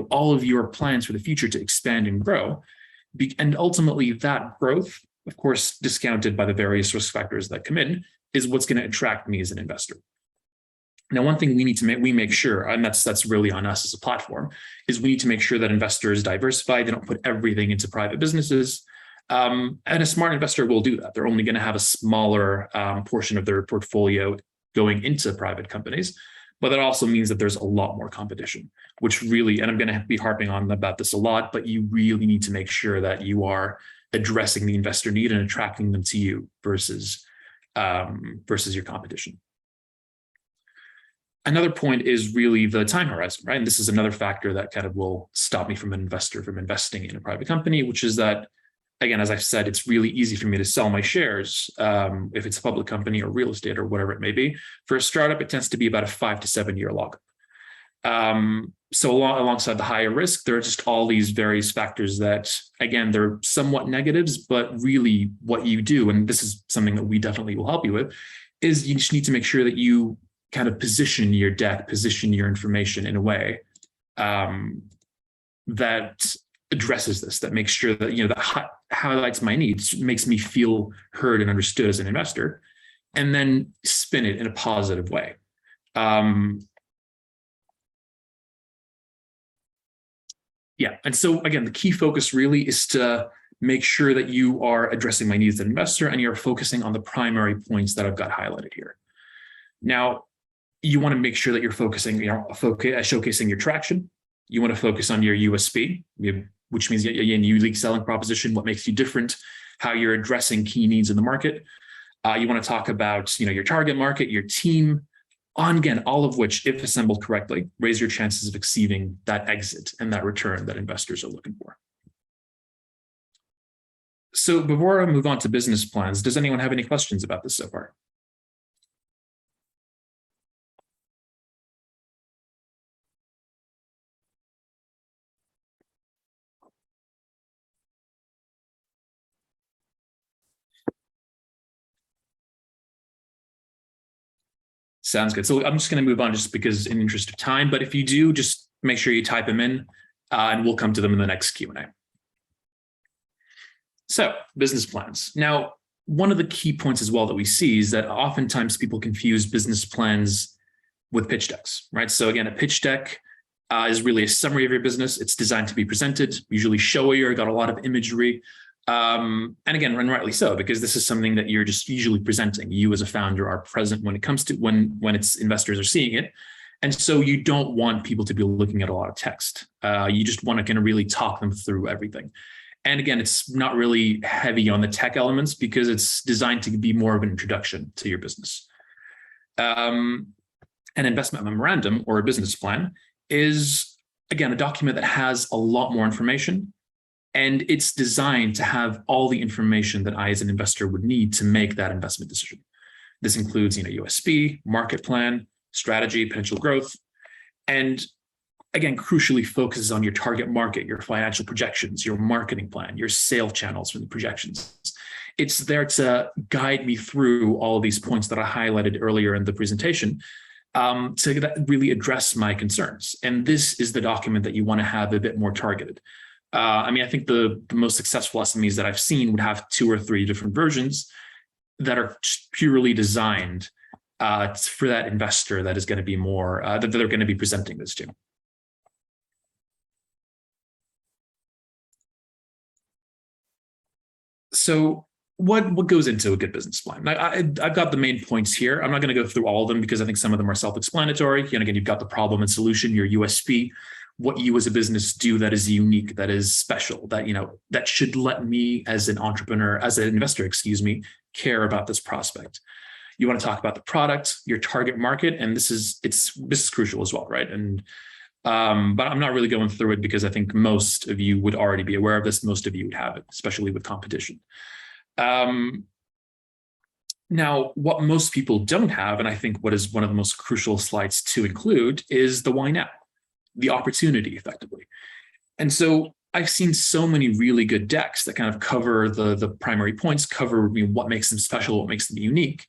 all of your plans for the future to expand and grow. And ultimately, that growth, of course, discounted by the various risk factors that come in, is what's going to attract me as an investor. Now, one thing we make sure, and that's really on us as a platform, is we need to make sure that investors diversify. They don't put everything into private businesses. And a smart investor will do that. They're only going to have a smaller portion of their portfolio going into private companies. But that also means that there's a lot more competition, which really, and I'm going to be harping on about this a lot, but you really need to make sure that you are addressing the investor need and attracting them to you versus your competition. Another point is really the time horizon, right? And this is another factor that kind of will stop me from an investor from investing in a private company, which is that, again, as I've said, it's really easy for me to sell my shares if it's a public company or real estate or whatever it may be. For a startup, it tends to be about a 5 to 7 year lockup. So alongside the higher risk, there are just all these various factors that, again, they're somewhat negatives, but really what you do, and this is something that we definitely will help you with, is you just need to make sure that you kind of position your deck, position your information in a way that addresses this, that makes sure that, that highlights my needs, makes me feel heard and understood as an investor, and then spin it in a positive way. Yeah, and so again, the key focus really is to make sure that you are addressing my needs as an investor and you're focusing on the primary points that I've got highlighted here. Now, you want to make sure that you're focusing, showcasing your traction. You want to focus on your USP, which means again, unique selling proposition, what makes you different, how you're addressing key needs in the market. You want to talk about, your target market, your team, again, all of which, if assembled correctly, raise your chances of exceeding that exit and that return that investors are looking for. So before I move on to business plans, does anyone have any questions about this so far? Sounds good. So I'm just going to move on just because in the interest of time, but if you do, just make sure you type them in and we'll come to them in the next Q&A. So business plans. Now, one of the key points as well that we see is that oftentimes people confuse business plans with pitch decks, right? So again, a pitch deck is really a summary of your business. It's designed to be presented, usually showier, got a lot of imagery. And again, and rightly so, because this is something that you're just usually presenting. You as a founder are present when it comes to when it's investors are seeing it. And so you don't want people to be looking at a lot of text. You just want to kind of really talk them through everything. And again, it's not really heavy on the tech elements because it's designed to be more of an introduction to your business. An investment memorandum or a business plan is, again, a document that has a lot more information. And it's designed to have all the information that I, as an investor, would need to make that investment decision. This includes, USP, market plan, strategy, potential growth, and again, crucially focuses on your target market, your financial projections, your marketing plan, your sales channels from the projections. It's there to guide me through all of these points that I highlighted earlier in the presentation to really address my concerns. And this is the document that you want to have a bit more targeted. I think the most successful SMEs that I've seen would have 2 or 3 different versions that are purely designed for that investor that is going to be more, that they're going to be presenting this to. So what goes into a good business plan? I've got the main points here. I'm not going to go through all of them because I think some of them are self-explanatory. And again, you've got the problem and solution, your USP, what you as a business do that is unique, that is special, that, that should let me as an entrepreneur, as an investor, care about this prospect. You want to talk about the product, your target market, and this is crucial as well, right? And but I'm not really going through it because I think most of you would already be aware of this. Most of you would have it, especially with competition. Now, what most people don't have, and I think what is one of the most crucial slides to include, is the why now, the opportunity, effectively. And so I've seen so many really good decks that kind of cover the primary points, cover what makes them special, what makes them unique,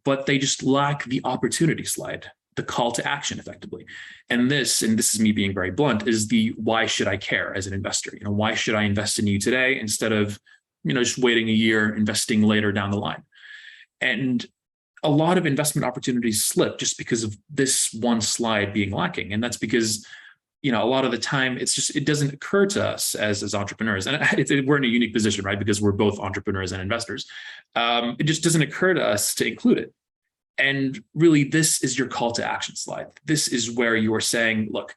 but they just lack the opportunity slide, the call to action, effectively. And this is me being very blunt, is the why should I care as an investor? Why should I invest in you today instead of just waiting a year, investing later down the line? And a lot of investment opportunities slip just because of this one slide being lacking. And that's because a lot of the time it doesn't occur to us as entrepreneurs, and we're in a unique position, right? Because we're both entrepreneurs and investors. It just doesn't occur to us to include it. And really, this is your call to action slide. This is where you are saying, look,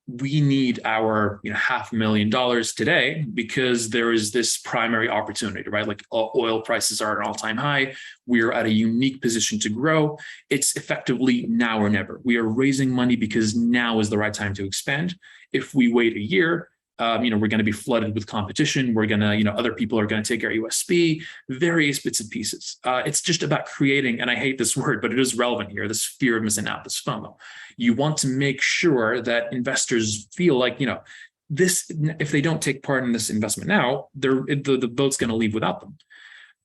we need our $500,000 today because there is this primary opportunity, right? Like oil prices are at an all-time high. We are at a unique position to grow. It's effectively now or never. We are raising money because now is the right time to expand. If we wait a year, We're going to be flooded with competition. We're going to, other people are going to take our USP, various bits and pieces. It's just about creating, and I hate this word, but it is relevant here, this fear of missing out, this FOMO. You want to make sure that investors feel like, this, if they don't take part in this investment now, the boat's going to leave without them.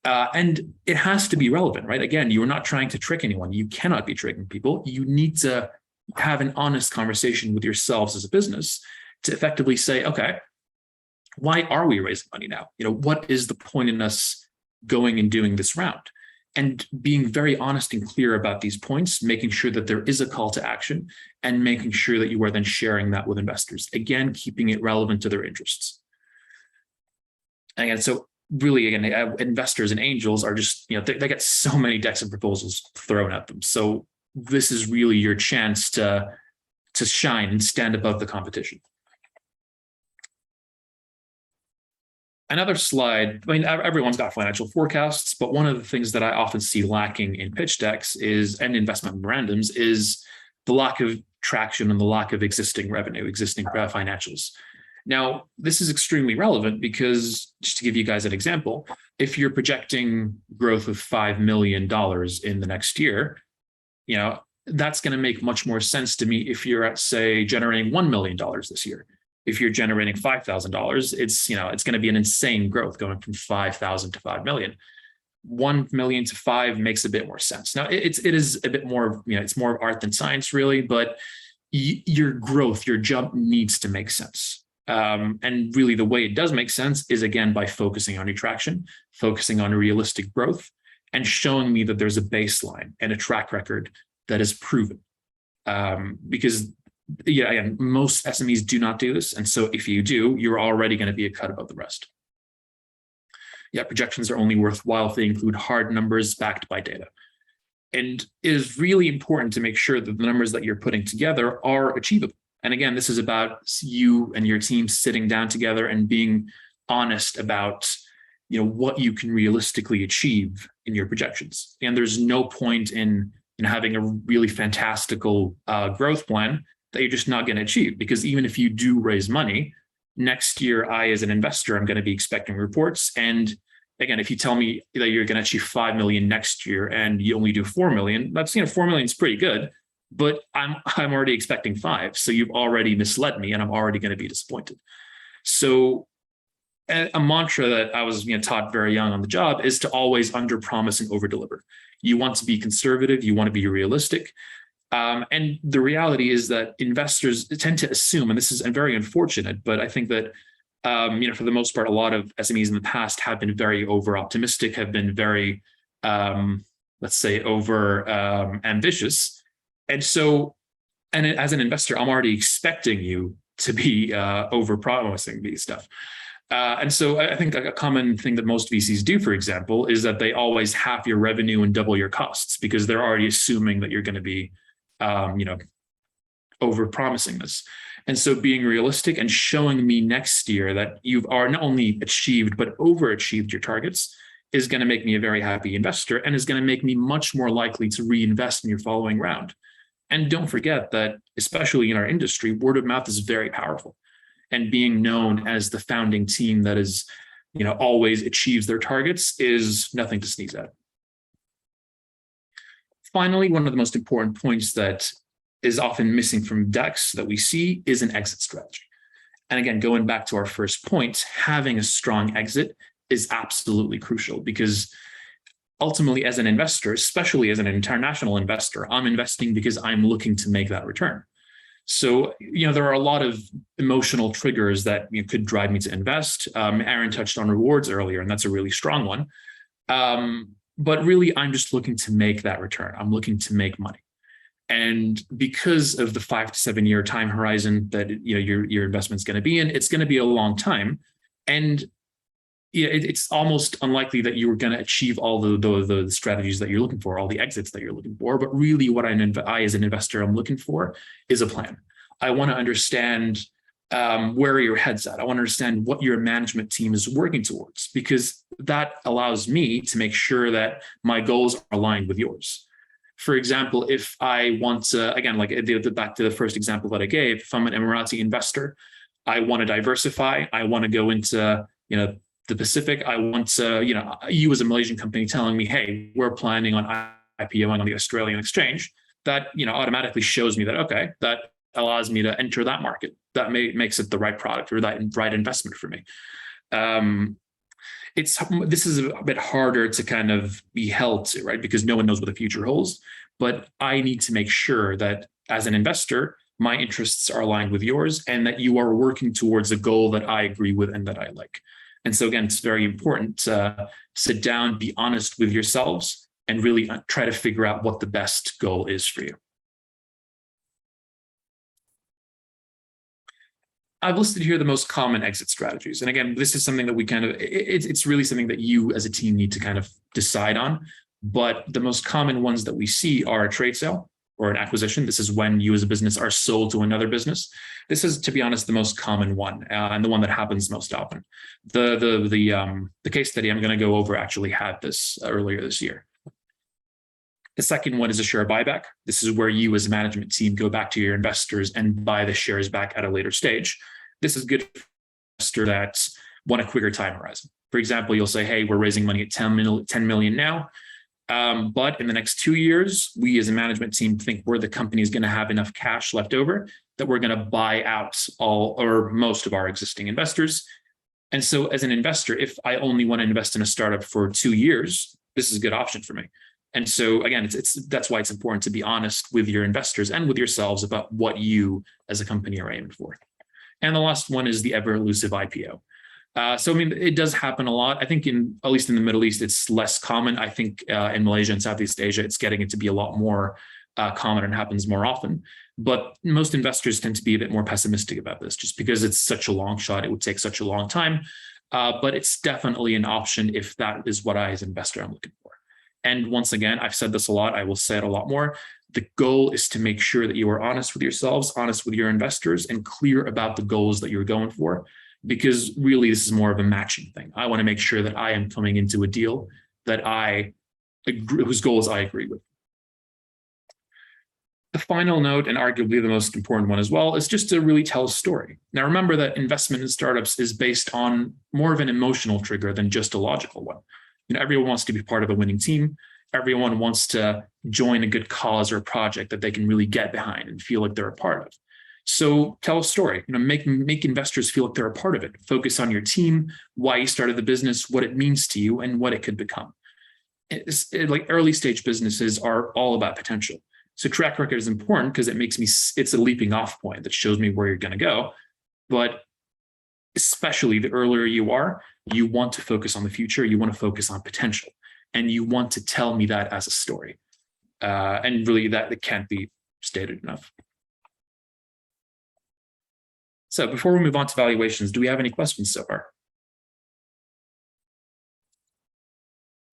And it has to be relevant, right? Again, you are not trying to trick anyone. You cannot be tricking people. You need to have an honest conversation with yourselves as a business to effectively say, okay, why are we raising money now? What is the point in us going and doing this round? And being very honest and clear about these points, making sure that there is a call to action and making sure that you are then sharing that with investors. Again, keeping it relevant to their interests. Again, so really, again, investors and angels are just, they get so many decks of proposals thrown at them. So this is really your chance to shine and stand above the competition. Another slide, everyone's got financial forecasts, but one of the things that I often see lacking in pitch decks and investment memorandums is the lack of traction and the lack of existing revenue, existing financials. Now, this is extremely relevant because, just to give you guys an example, if you're projecting growth of $5 million in the next year, that's going to make much more sense to me if you're at, say, generating $1 million this year. If you're generating $5,000, it's going to be an insane growth going from 5,000 to 5 million. 1 million to 5 makes a bit more sense. Now it is a bit more, it's more art than science really, but your growth, your jump needs to make sense. And really the way it does make sense is again, by focusing on your traction, focusing on realistic growth and showing me that there's a baseline and a track record that is proven. Because again, most SMEs do not do this. And so if you do, you're already going to be a cut above the rest. Projections are only worthwhile if they include hard numbers backed by data. And it is really important to make sure that the numbers that you're putting together are achievable. And again, this is about you and your team sitting down together and being honest about what you can realistically achieve in your projections. And there's no point in having a really fantastical growth plan that you're just not going to achieve, because even if you do raise money next year, I, as an investor, I'm going to be expecting reports. And again, if you tell me that you're going to achieve 5 million next year and you only do 4 million, that's, 4 million is pretty good, but I'm already expecting 5. So you've already misled me and I'm already going to be disappointed. So a mantra that I was taught very young on the job is to always underpromise and overdeliver. You want to be conservative, you want to be realistic. And the reality is that investors tend to assume, and this is very unfortunate, but I think that, for the most part, a lot of SMEs in the past have been very over-optimistic, have been very, let's say, ambitious. And so, and as an investor, I'm already expecting you to be over-promising these stuff. And so I think a common thing that most VCs do, for example, is that they always half your revenue and double your costs because they're already assuming that you're going to be over-promising this. And so being realistic and showing me next year that you've not only achieved, but overachieved your targets is going to make me a very happy investor and is going to make me much more likely to reinvest in your following round. And don't forget that, especially in our industry, word of mouth is very powerful. And being known as the founding team that is, always achieves their targets is nothing to sneeze at. Finally, one of the most important points that is often missing from decks that we see is an exit strategy. And again, going back to our first point, having a strong exit is absolutely crucial because ultimately as an investor, especially as an international investor, I'm investing because I'm looking to make that return. So, there are a lot of emotional triggers that could drive me to invest. Aaron touched on rewards earlier, and that's a really strong one. But really, I'm just looking to make that return. I'm looking to make money. And because of the 5 to 7 year time horizon that your investment's going to be in, it's going to be a long time. And it's almost unlikely that you were going to achieve all the strategies that you're looking for, all the exits that you're looking for. But really what I as an investor, I'm looking for is a plan. I want to understand where your head's at. I want to understand what your management team is working towards, because that allows me to make sure that my goals are aligned with yours. For example, if I want to, again, like back to the first example that I gave, if I'm an Emirati investor, I want to diversify. I want to go into, the Pacific. I want to, you as a Malaysian company telling me, hey, we're planning on IPOing on the Australian exchange. That, automatically shows me that, okay, that allows me to enter that market. That makes it the right product or that right investment for me. This is a bit harder to kind of be held to, right? Because no one knows what the future holds. But I need to make sure that as an investor, my interests are aligned with yours and that you are working towards a goal that I agree with and that I like. And so again, it's very important to sit down, be honest with yourselves, and really try to figure out what the best goal is for you. I've listed here the most common exit strategies. And again, this is something that we it's really something that you as a team need to kind of decide on. But the most common ones that we see are a trade sale or an acquisition. This is when you as a business are sold to another business. This is, to be honest, the most common one and the one that happens most often. The case study I'm going to go over actually had this earlier this year. The second one is a share buyback. This is where you as a management team go back to your investors and buy the shares back at a later stage. This is good for investors that want a quicker time horizon. For example, you'll say, hey, we're raising money at 10 million now. But in the next 2 years, we as a management team think the company is going to have enough cash left over that we're going to buy out all or most of our existing investors. And so as an investor, if I only want to invest in a startup for 2 years, this is a good option for me. And so again, that's why it's important to be honest with your investors and with yourselves about what you as a company are aiming for. And the last one is the Ever Elusive Ipo. So, I mean, it does happen a lot. I think at least in the Middle East, it's less common. I think in Malaysia and Southeast Asia, it's getting it to be a lot more common and happens more often. But most investors tend to be a bit more pessimistic about this just because it's such a long shot. It would take such a long time. But it's definitely an option if that is what I as an investor am looking for. And once again, I've said this a lot. I will say it a lot more. The goal is to make sure that you are honest with yourselves, honest with your investors, and clear about the goals that you're going for. Because really, this is more of a matching thing. I want to make sure that I am coming into a deal that whose goals I agree with. The final note, and arguably the most important one as well, is just to really tell a story. Now, remember that investment in startups is based on more of an emotional trigger than just a logical one. Everyone wants to be part of a winning team. Everyone wants to join a good cause or project that they can really get behind and feel like they're a part of. So tell a story, make investors feel like they're a part of it. Focus on your team, why you started the business, what it means to you, and what it could become. Like early stage businesses are all about potential. So track record is important because it's a leaping off point that shows me where you're going to go. But especially the earlier you are, you want to focus on the future, you want to focus on potential, and you want to tell me that as a story. And really that it can't be stated enough. So before we move on to valuations, do we have any questions so far?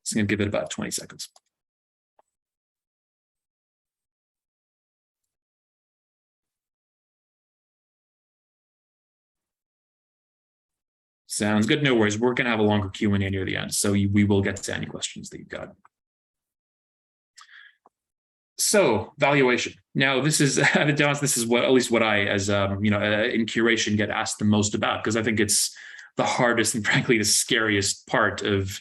Just going to give it about 20 seconds. Sounds good. No worries. We're going to have a longer Q&A near the end, so we will get to any questions that you've got. So valuation. Now, this is what at least what I, as in curation, get asked the most about, because I think it's the hardest and frankly the scariest part of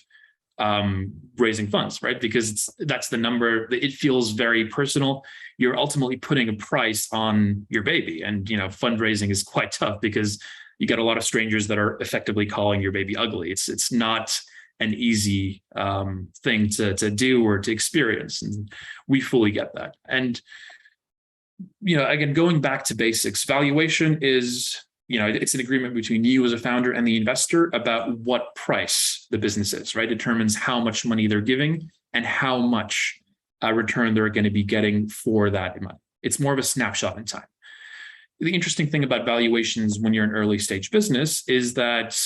raising funds, right? Because that's the number. It feels very personal. You're ultimately putting a price on your baby, and fundraising is quite tough because you get a lot of strangers that are effectively calling your baby ugly. It's not an easy thing to do or to experience, and we fully get that. And again, going back to basics, valuation is it's an agreement between you as a founder and the investor about what price the business is, right? It determines how much money they're giving and how much return they're going to be getting for that money. It's more of a snapshot in time. The interesting thing about valuations when you're an early stage business is that,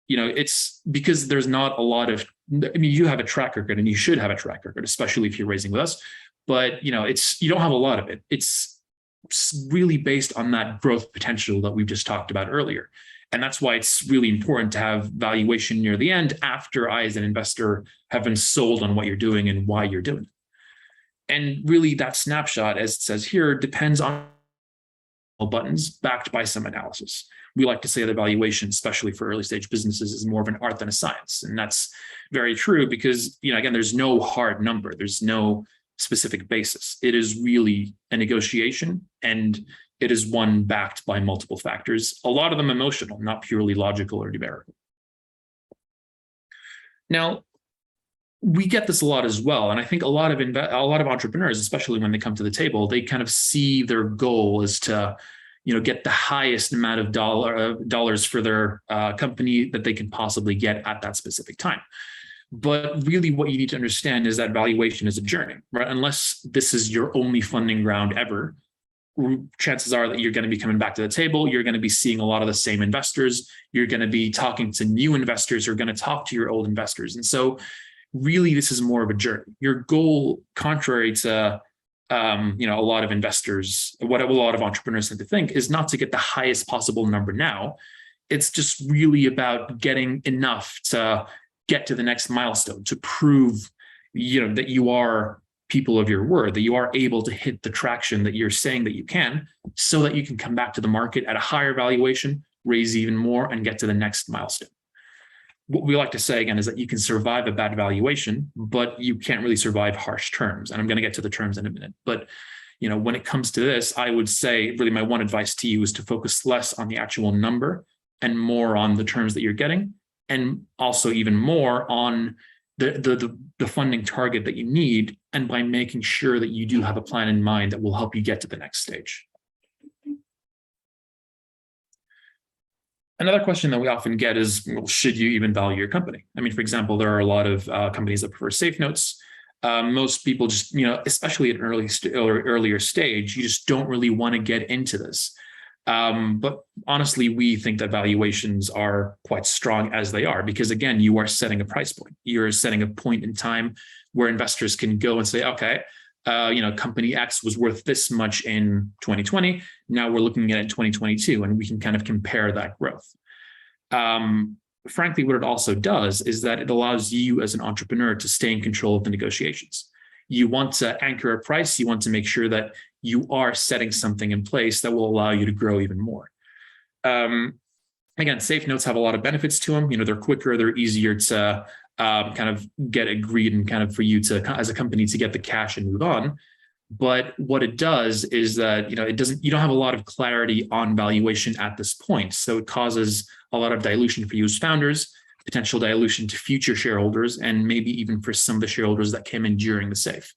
it's because there's not a lot of, you have a track record and you should have a track record, especially if you're raising with us, but you don't have a lot of it. It's really based on that growth potential that we've just talked about earlier. And that's why it's really important to have valuation near the end after I, as an investor, have been sold on what you're doing and why you're doing it. And really that snapshot, as it says here, depends on buttons backed by some analysis. We like to say that valuation, especially for early stage businesses, is more of an art than a science. And that's very true because, again, there's no hard number. There's no specific basis. It is really a negotiation, and it is one backed by multiple factors, a lot of them emotional, not purely logical or numerical. Now, we get this a lot as well. And I think a lot of entrepreneurs, especially when they come to the table, they kind of see their goal is to, get the highest amount of dollars for their company that they can possibly get at that specific time. But really what you need to understand is that valuation is a journey, right? Unless this is your only funding round ever, chances are that you're going to be coming back to the table. You're going to be seeing a lot of the same investors. You're going to be talking to new investors who are going to talk to your old investors. And so really, this is more of a journey. Your goal, contrary to a lot of investors, what a lot of entrepreneurs tend to think, is not to get the highest possible number now. It's just really about getting enough to get to the next milestone, to prove that you are people of your word, that you are able to hit the traction that you're saying that you can, so that you can come back to the market at a higher valuation, raise even more, and get to the next milestone. What we like to say, again, is that you can survive a bad valuation, but you can't really survive harsh terms. And I'm going to get to the terms in a minute. But when it comes to this, I would say really my one advice to you is to focus less on the actual number and more on the terms that you're getting, and also even more on the funding target that you need, and by making sure that you do have a plan in mind that will help you get to the next stage. Another question that we often get is, well, should you even value your company? I mean, for example, there are a lot of companies that prefer safe notes. Most people just, especially at an earlier stage, you just don't really want to get into this. But honestly, we think that valuations are quite strong as they are, because again, you are setting a price point. You're setting a point in time where investors can go and say, okay, company X was worth this much in 2020. Now we're looking at it in 2022, and we can kind of compare that growth. Frankly, what it also does is that it allows you as an entrepreneur to stay in control of the negotiations. You want to anchor a price. You want to make sure that you are setting something in place that will allow you to grow even more. Again, safe notes have a lot of benefits to them. They're quicker, they're easier to kind of get agreed, and kind of for you to, as a company, to get the cash and move on. But what it does is that, you don't have a lot of clarity on valuation at this point. So it causes a lot of dilution for you as founders, potential dilution to future shareholders, and maybe even for some of the shareholders that came in during the SAFE.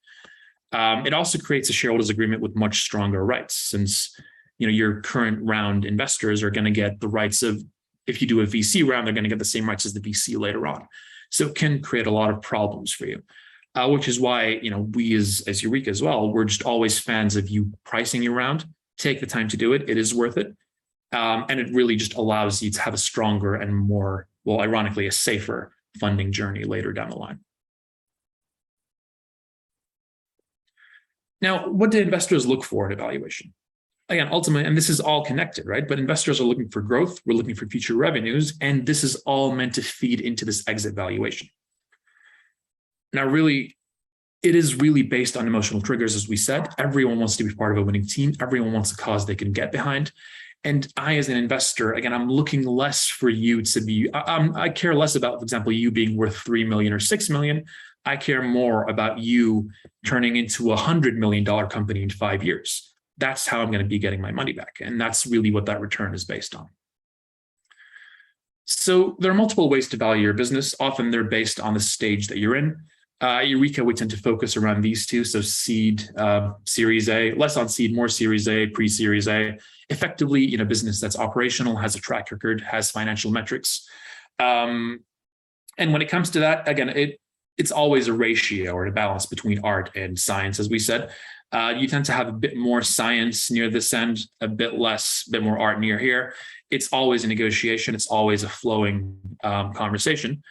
It also creates a shareholders agreement with much stronger rights, since your current round investors are going to get the rights of, if you do a VC round, they're going to get the same rights as the VC later on. So it can create a lot of problems for you, which is why we as Eureka as well, we're just always fans of you pricing your round. Take the time to do it; it is worth it, and it really just allows you to have a stronger and more, well, ironically, a safer funding journey later down the line. Now, what do investors look for in evaluation? Again, ultimately, and this is all connected, right? But investors are looking for growth. We're looking for future revenues, and this is all meant to feed into this exit valuation. Now, really, it is really based on emotional triggers, as we said. Everyone wants to be part of a winning team. Everyone wants a cause they can get behind. And I, as an investor, again, I'm looking less for you to be, I care less about, for example, you being worth 3 million or 6 million. I care more about you turning into $100 million company in 5 years. That's how I'm going to be getting my money back. And that's really what that return is based on. So there are multiple ways to value your business. Often they're based on the stage that you're in. Eureka, we tend to focus around these two. So seed, Series A, less on seed, more Series A, pre-Series A. Effectively, business that's operational, has a track record, has financial metrics. And when it comes to that, again, it's always a ratio or a balance between art and science, as we said. You tend to have a bit more science near this end, a bit more art near here. It's always a negotiation. It's always a flowing conversation.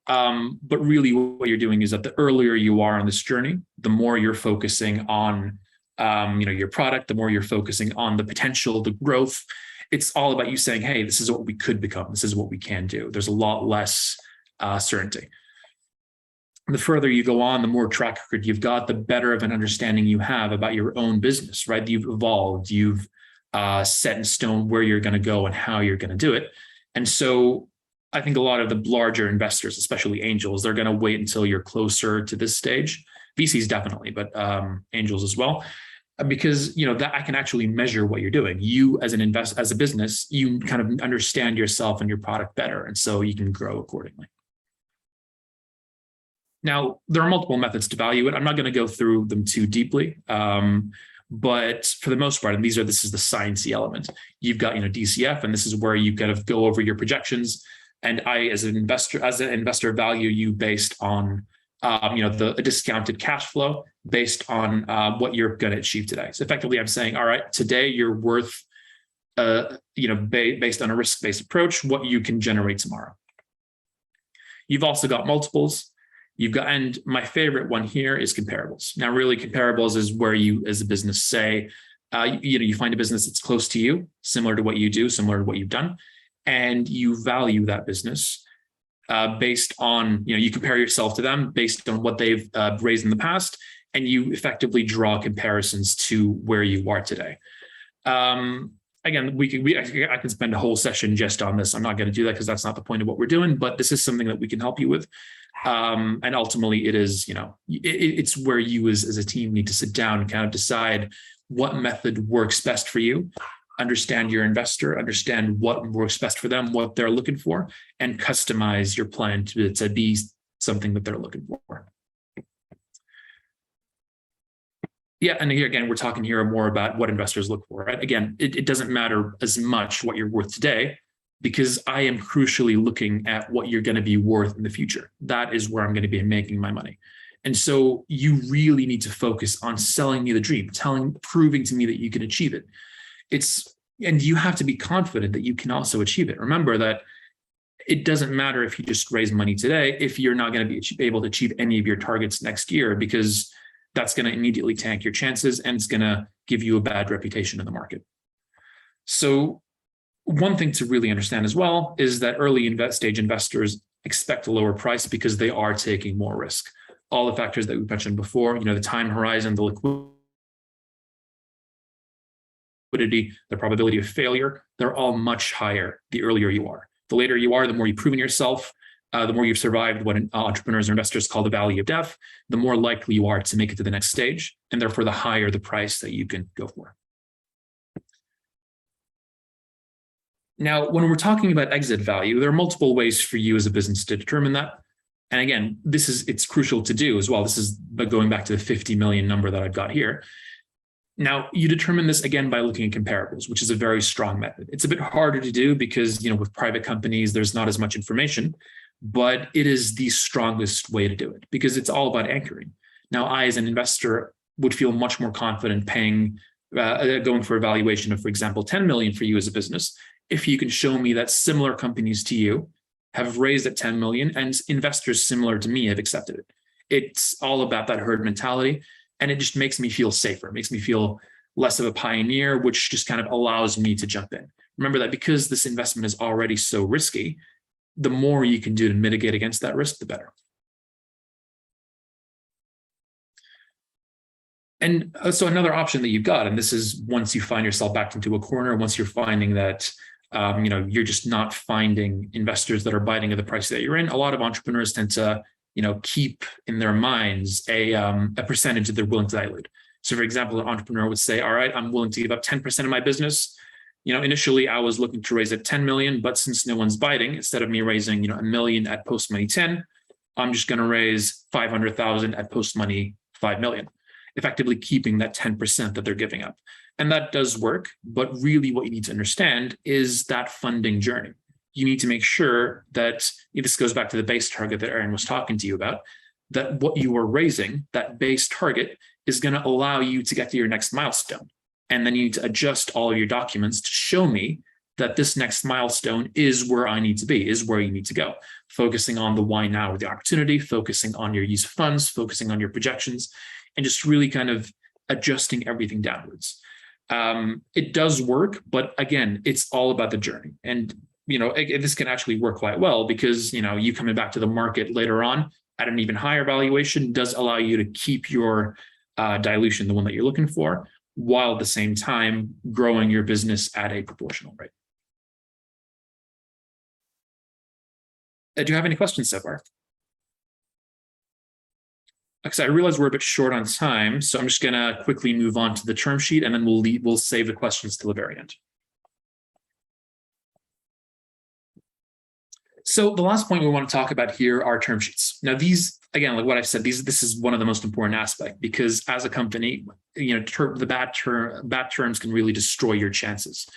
But really what you're doing is that the earlier you are on this journey, the more you're focusing on your product, the more you're focusing on the potential, the growth. It's all about you saying, hey, this is what we could become. This is what we can do. There's a lot less certainty. The further you go on, the more track record you've got, the better of an understanding you have about your own business, right? You've evolved, you've set in stone where you're going to go and how you're going to do it. And so I think a lot of the larger investors, especially angels, they're going to wait until you're closer to this stage. VCs definitely, but angels as well, because that I can actually measure what you're doing. You as a business, you kind of understand yourself and your product better, and so you can grow accordingly. Now, there are multiple methods to value it. I'm not going to go through them too deeply, but for the most part, and this is the sciencey element. You've got DCF, and this is where you kind of go over your projections. And I, as an investor, value you based on the discounted cash flow based on what you're going to achieve today. So effectively, I'm saying, all right, today you're worth, based on a risk-based approach, what you can generate tomorrow. You've also got multiples. And my favorite one here is comparables. Now, really, comparables is where you, as a business, say, you find a business that's close to you, similar to what you do, similar to what you've done, and you value that business based on, you compare yourself to them based on what they've raised in the past, and you effectively draw comparisons to where you are today. Again, I can spend a whole session just on this. I'm not going to do that because that's not the point of what we're doing, but this is something that we can help you with. And ultimately it is, it's where you as a team need to sit down and kind of decide what method works best for you, understand your investor, understand what works best for them, what they're looking for, and customize your plan to be something that they're looking for. Yeah, and here again, we're talking here more about what investors look for, right? Again, it doesn't matter as much what you're worth today, because I am crucially looking at what you're going to be worth in the future. That is where I'm going to be making my money. And so you really need to focus on selling me the dream, proving to me that you can achieve it. And you have to be confident that you can also achieve it. Remember that it doesn't matter if you just raise money today, if you're not going to be able to achieve any of your targets next year, because that's going to immediately tank your chances and it's going to give you a bad reputation in the market. So one thing to really understand as well is that early stage investors expect a lower price because they are taking more risk. All the factors that we mentioned before, the time horizon, the liquidity, the probability of failure, they're all much higher the earlier you are. The later you are, the more you've proven yourself, the more you've survived what entrepreneurs or investors call the valley of death, the more likely you are to make it to the next stage, and therefore the higher the price that you can go for. Now, when we're talking about exit value, there are multiple ways for you as a business to determine that. And again, it's crucial to do as well. This is going back to the 50 million number that I've got here. Now, you determine this again by looking at comparables, which is a very strong method. It's a bit harder to do because, with private companies, there's not as much information, but it is the strongest way to do it because it's all about anchoring. Now, I, as an investor, would feel much more confident going for a valuation of, for example, 10 million for you as a business, if you can show me that similar companies to you have raised at 10 million and investors similar to me have accepted it. It's all about that herd mentality. And it just makes me feel safer. It makes me feel less of a pioneer, which just kind of allows me to jump in. Remember that because this investment is already so risky, the more you can do to mitigate against that risk, the better. And so another option that you've got, and this is once you find yourself backed into a corner, once you're finding that you're just not finding investors that are biting at the price that you're in, a lot of entrepreneurs tend to keep in their minds a percentage that they're willing to dilute. So for example, an entrepreneur would say, all right, I'm willing to give up 10% of my business. Initially I was looking to raise at 10 million, but since no one's biting, instead of me raising, $1 million at post money 10, I'm just going to raise 500,000 at post money 5 million, effectively keeping that 10% that they're giving up. And that does work. But really what you need to understand is that funding journey. You need to make sure that, this goes back to the base target that Aaron was talking to you about, that what you are raising, that base target, is going to allow you to get to your next milestone. And then you need to adjust all of your documents to show me that this next milestone is where I need to be, is where you need to go. Focusing on the why now or the opportunity, focusing on your use of funds, focusing on your projections, and just really kind of adjusting everything downwards. It does work, but again, it's all about the journey. And this can actually work quite well because, you coming back to the market later on at an even higher valuation does allow you to keep your dilution, the one that you're looking for, while at the same time growing your business at a proportional rate. Do you have any questions so far? Because I realize we're a bit short on time, so I'm just going to quickly move on to the term sheet, and then we'll save the questions till the very end. So the last point we want to talk about here are term sheets. Now, these, again, like what I've said, this is one of the most important aspects, because as a company, the bad terms can really destroy your chances.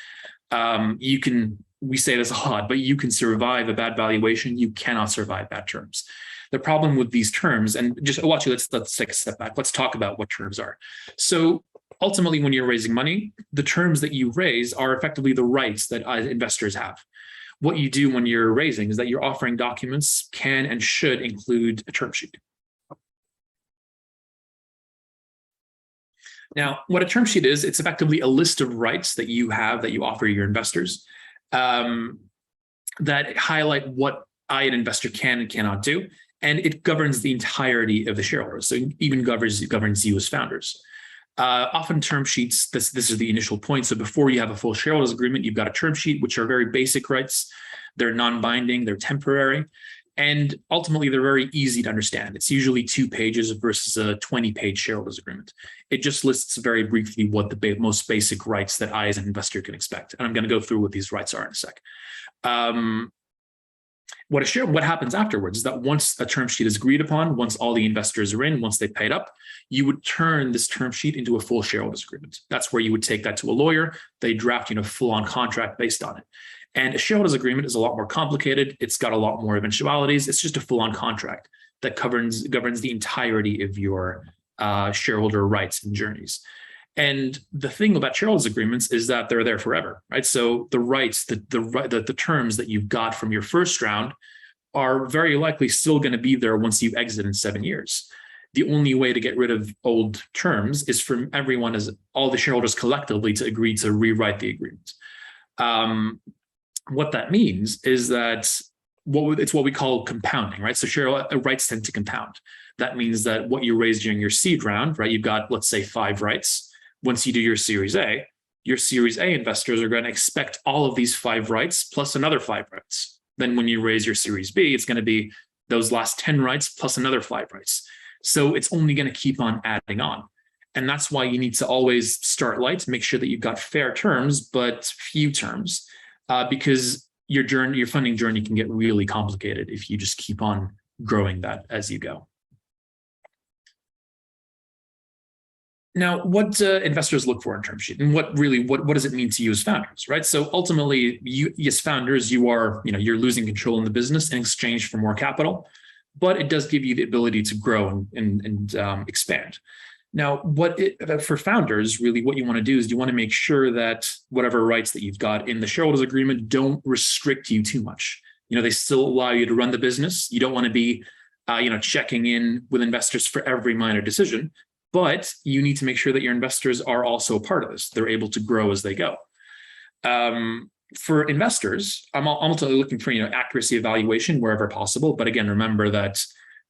We say this a lot, but you can survive a bad valuation. You cannot survive bad terms. The problem with these terms, and just watch you, let's take a step back. Let's talk about what terms are. So ultimately, when you're raising money, the terms that you raise are effectively the rights that investors have. What you do when you're raising is that you're offering documents can and should include a term sheet. Now, what a term sheet is, it's effectively a list of rights that you have that you offer your investors that highlight what an investor can and cannot do. And it governs the entirety of the shareholders. So it even governs you as founders. Often term sheets, this is the initial point. So before you have a full shareholders agreement, you've got a term sheet, which are very basic rights. They're non-binding, they're temporary, and ultimately they're very easy to understand. It's usually 2 pages versus a 20-page shareholders agreement. It just lists very briefly what the most basic rights that I as an investor can expect. And I'm going to go through what these rights are in a sec. What happens afterwards is that once a term sheet is agreed upon, once all the investors are in, once they paid up, you would turn this term sheet into a full shareholders agreement. That's where you would take that to a lawyer. They draft a full-on contract based on it. And a shareholders agreement is a lot more complicated. It's got a lot more eventualities. It's just a full-on contract that governs the entirety of your shareholder rights and journeys. And the thing about shareholders agreements is that they're there forever, right? So the rights, the terms that you've got from your first round are very likely still going to be there once you exit in 7 years. The only way to get rid of old terms is for everyone, as all the shareholders collectively, to agree to rewrite the agreement. What that means is that it's what we call compounding, right? So shareholder rights tend to compound. That means that what you raised during your seed round, right? You've got, let's say, 5 rights. Once you do your Series A investors are going to expect all of these 5 rights plus another 5 rights. Then when you raise your Series B, it's going to be those last 10 rights plus another 5 rights. So it's only going to keep on adding on. And that's why you need to always start light, make sure that you've got fair terms, but few terms, because your funding journey can get really complicated if you just keep on growing that as you go. Now, what investors look for in term sheet, and what does it mean to you as founders, right? So ultimately, you as founders, you're losing control in the business in exchange for more capital, but it does give you the ability to grow and expand. Now, for founders, really what you want to do is you want to make sure that whatever rights that you've got in the shareholders agreement don't restrict you too much. They still allow you to run the business. You don't want to be, checking in with investors for every minor decision. But you need to make sure that your investors are also a part of this. They're able to grow as they go. For investors, I'm ultimately looking for accuracy evaluation wherever possible. But again, remember that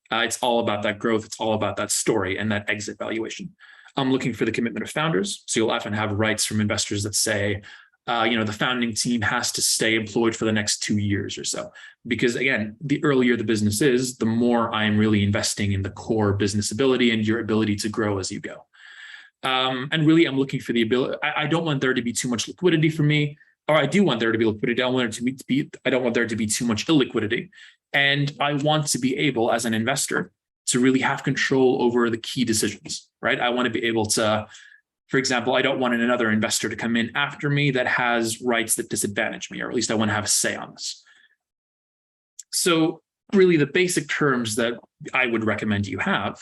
it's all about that growth. It's all about that story and that exit valuation. I'm looking for the commitment of founders. So you'll often have rights from investors that say, the founding team has to stay employed for the next 2 years or so. Because again, the earlier the business is, the more I'm really investing in the core business ability and your ability to grow as you go. And really, I'm looking for the ability. I don't want there to be too much liquidity for me, or I do want there to be liquidity. I don't want there to be too much illiquidity. And I want to be able, as an investor, to really have control over the key decisions, right? I want to be able to, for example, I don't want another investor to come in after me that has rights that disadvantage me, or at least I want to have a say on this. So really the basic terms that I would recommend you have,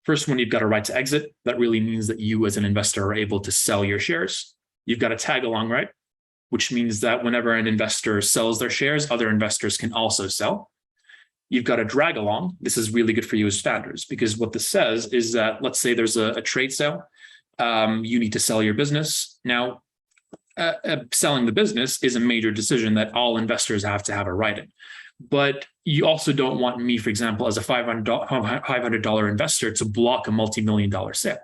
first one, you've got a right to exit. That really means that you as an investor are able to sell your shares. You've got a tag along right, which means that whenever an investor sells their shares, other investors can also sell. You've got a drag along. This is really good for you as founders, because what this says is that, let's say there's a trade sale. You need to sell your business. Now, selling the business is a major decision that all investors have to have a right in. But you also don't want me, for example, as a $500 investor to block a multi-million-dollar sale.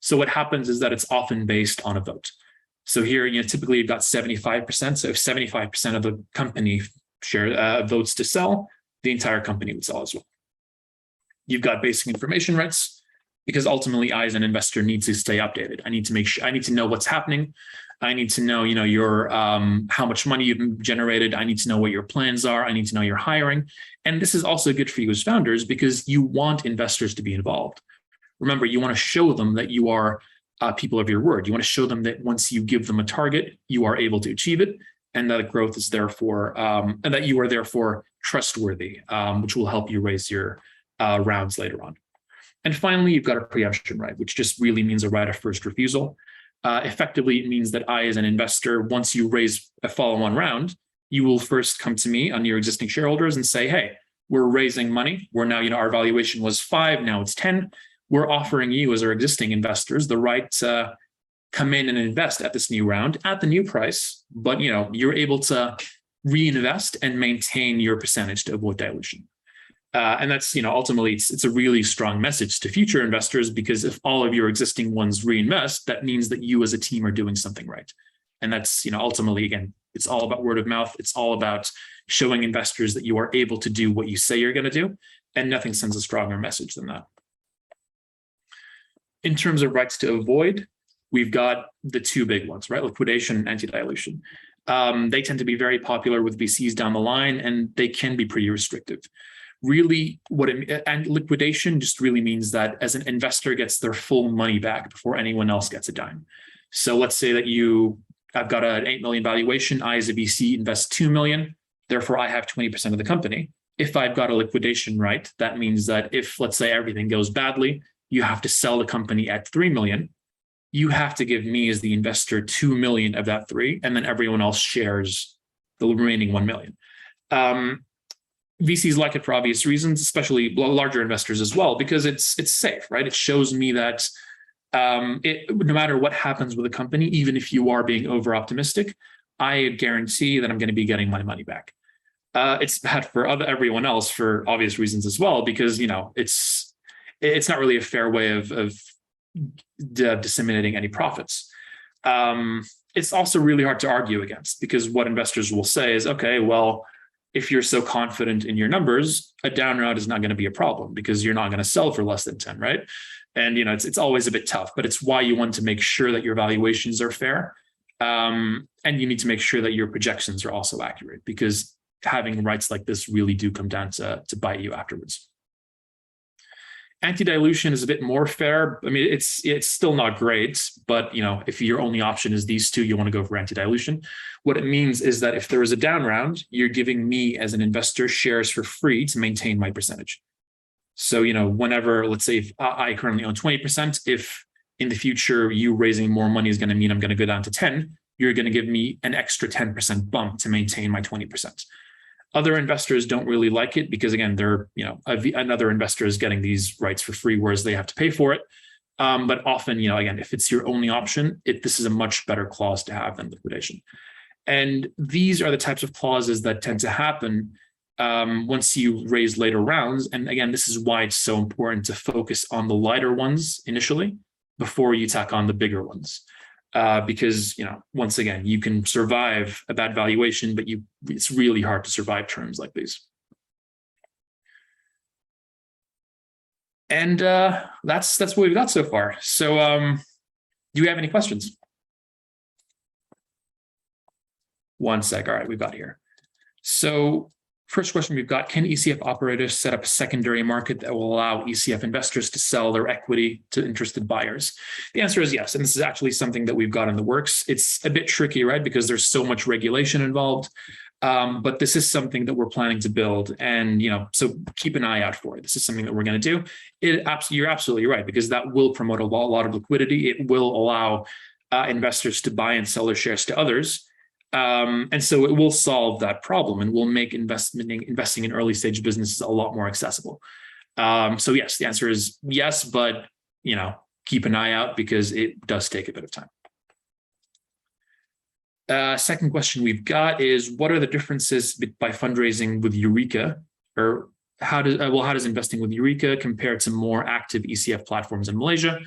So what happens is that it's often based on a vote. So here, typically you've got 75%. So if 75% of the company votes to sell, the entire company would sell as well. You've got basic information rights, because ultimately I, as an investor, need to stay updated. I need to make sure, I need to know what's happening. I need to know, your how much money you've generated. I need to know what your plans are. I need to know your hiring. And this is also good for you as founders, because you want investors to be involved. Remember, you want to show them that you are people of your word. You want to show them that once you give them a target, you are able to achieve it, and that growth is therefore, and that you are therefore trustworthy, which will help you raise your rounds later on. And finally, you've got a preemption right, which just really means a right of first refusal. Effectively, it means that I, as an investor, once you raise a follow-on round, you will first come to me on your existing shareholders and say, hey, we're raising money. We're now, our valuation was 5, now it's 10. We're offering you, as our existing investors, the right to come in and invest at this new round at the new price, but you're able to reinvest and maintain your percentage to avoid dilution. And that's, ultimately, it's a really strong message to future investors, because if all of your existing ones reinvest, that means that you as a team are doing something right. And that's, ultimately, again, it's all about word of mouth. It's all about showing investors that you are able to do what you say you're going to do. And nothing sends a stronger message than that. In terms of rights to avoid, we've got the two big ones, right? Liquidation and anti-dilution. They tend to be very popular with VCs down the line, and they can be pretty restrictive. Really, and liquidation just really means that as an investor gets their full money back before anyone else gets a dime. So let's say that I've got an 8 million valuation. I, as a VC, invest 2 million. Therefore, I have 20% of the company. If I've got a liquidation right, that means that if, let's say, everything goes badly, you have to sell the company at 3 million. You have to give me, as the investor, 2 million of that 3, and then everyone else shares the remaining 1 million. VCs like it for obvious reasons, especially larger investors as well, because it's safe, right? It shows me that no matter what happens with a company, even if you are being over optimistic, I guarantee that I'm going to be getting my money back. It's bad for everyone else for obvious reasons as well, because it's not really a fair way of disseminating any profits. It's also really hard to argue against, because what investors will say is, okay, well, if you're so confident in your numbers, a down round is not going to be a problem, because you're not going to sell for less than 10, right? And it's always a bit tough, but it's why you want to make sure that your valuations are fair, and you need to make sure that your projections are also accurate, because having rights like this really do come down to bite you afterwards. Anti-dilution is a bit more fair. I mean, it's still not great, but if your only option is these two, you want to go for anti-dilution. What it means is that if there is a down round, you're giving me as an investor shares for free to maintain my percentage. So, whenever, let's say if I currently own 20%, if in the future you raising more money is going to mean I'm going to go down to 10, you're going to give me an extra 10% bump to maintain my 20%. Other investors don't really like it, because again, they're, another investor is getting these rights for free, whereas they have to pay for it. But often, again, if it's your only option, this is a much better clause to have than liquidation. And these are the types of clauses that tend to happen once you raise later rounds. And again, this is why it's so important to focus on the lighter ones initially before you tack on the bigger ones. Because, once again, you can survive a bad valuation, but it's really hard to survive terms like these. And that's what we've got so far. So do you have any questions? One sec. All right, we've got here. So first question we've got, can ECF operators set up a secondary market that will allow ECF investors to sell their equity to interested buyers? The answer is yes. And this is actually something that we've got in the works. It's a bit tricky, right? Because there's so much regulation involved. But this is something that we're planning to build. And, so keep an eye out for it. This is something that we're going to do. You're absolutely right, because that will promote a lot of liquidity. It will allow investors to buy and sell their shares to others. And so it will solve that problem and will make investing in early stage businesses a lot more accessible. So yes, the answer is yes, but keep an eye out, because it does take a bit of time. Second question we've got is, what are the differences by fundraising with Eureka, or how does investing with Eureka compare to more active ECF platforms in Malaysia?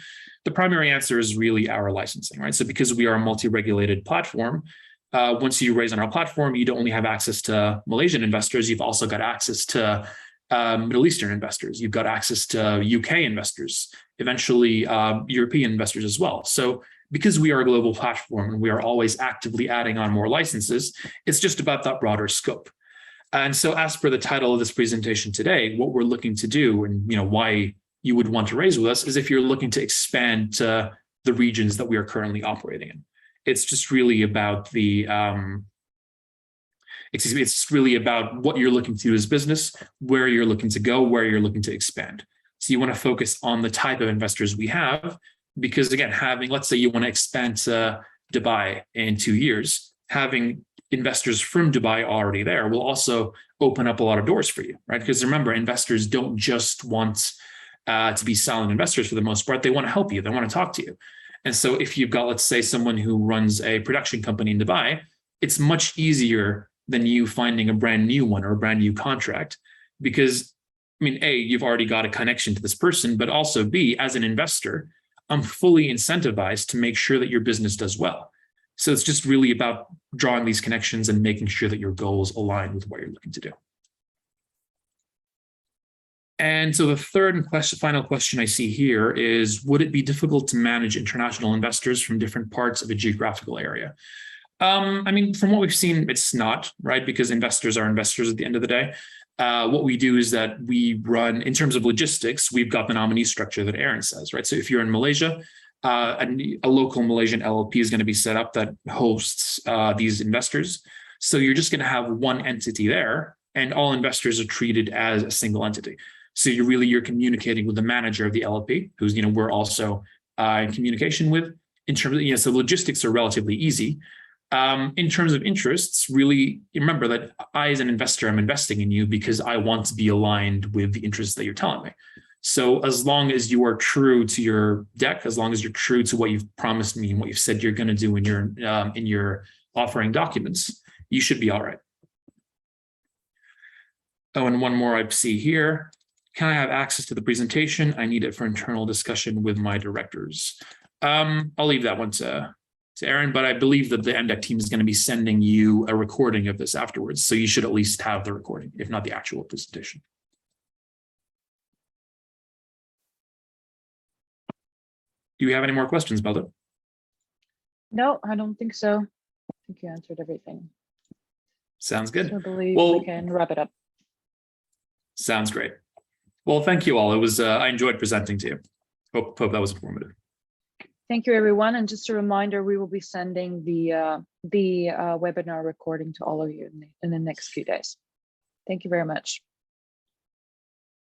The primary answer is really our licensing, right? So because we are a multi-regulated platform, once you raise on our platform, you don't only have access to Malaysian investors, you've also got access to Middle Eastern investors. You've got access to UK investors, eventually European investors as well. So because we are a global platform and we are always actively adding on more licenses, it's just about that broader scope. And so as per the title of this presentation today, what we're looking to do and why you would want to raise with us is if you're looking to expand to the regions that we are currently operating in. It's just really about the it's really about what you're looking to do as business, where you're looking to go, where you're looking to expand. So you want to focus on the type of investors we have, because again, let's say you want to expand to Dubai in 2 years, having investors from Dubai already there will also open up a lot of doors for you, right? Because remember, investors don't just want to be silent investors for the most part. They want to help you. They want to talk to you. And so if you've got, let's say, someone who runs a production company in Dubai, it's much easier than you finding a brand new one or a brand new contract, because I mean, A, you've already got a connection to this person, but also B, as an investor, I'm fully incentivized to make sure that your business does well. So it's just really about drawing these connections and making sure that your goals align with what you're looking to do. And so the third and final question I see here is, would it be difficult to manage international investors from different parts of a geographical area? I mean, from what we've seen, it's not, right? Because investors are investors at the end of the day. What we do is that we run, in terms of logistics, we've got the nominee structure that Aaron says, right? So if you're in Malaysia, a local Malaysian LLP is going to be set up that hosts these investors. So you're just going to have one entity there, and all investors are treated as a single entity. So you're communicating with the manager of the LLP, who's we're also in communication with. In terms of so logistics are relatively easy. In terms of interests, really remember that I, as an investor, I'm investing in you because I want to be aligned with the interests that you're telling me. So as long as you are true to your deck, as long as you're true to what you've promised me and what you've said you're going to do in your offering documents, you should be all right. Oh, and one more I see here. Can I have access to the presentation? I need it for internal discussion with my directors. I'll leave that one to Aaron, but I believe that the MDEC team is going to be sending you a recording of this afterwards. So you should at least have the recording, if not the actual presentation. Do you have any more questions, Baldo? No, I don't think so. I think you answered everything. Sounds good. So I believe Well, we can wrap it up. Sounds great. Well, thank you all. It was I enjoyed presenting to you. Hope that was informative. Thank you, everyone. And just a reminder, we will be sending the webinar recording to all of you in the next few days. Thank you very much.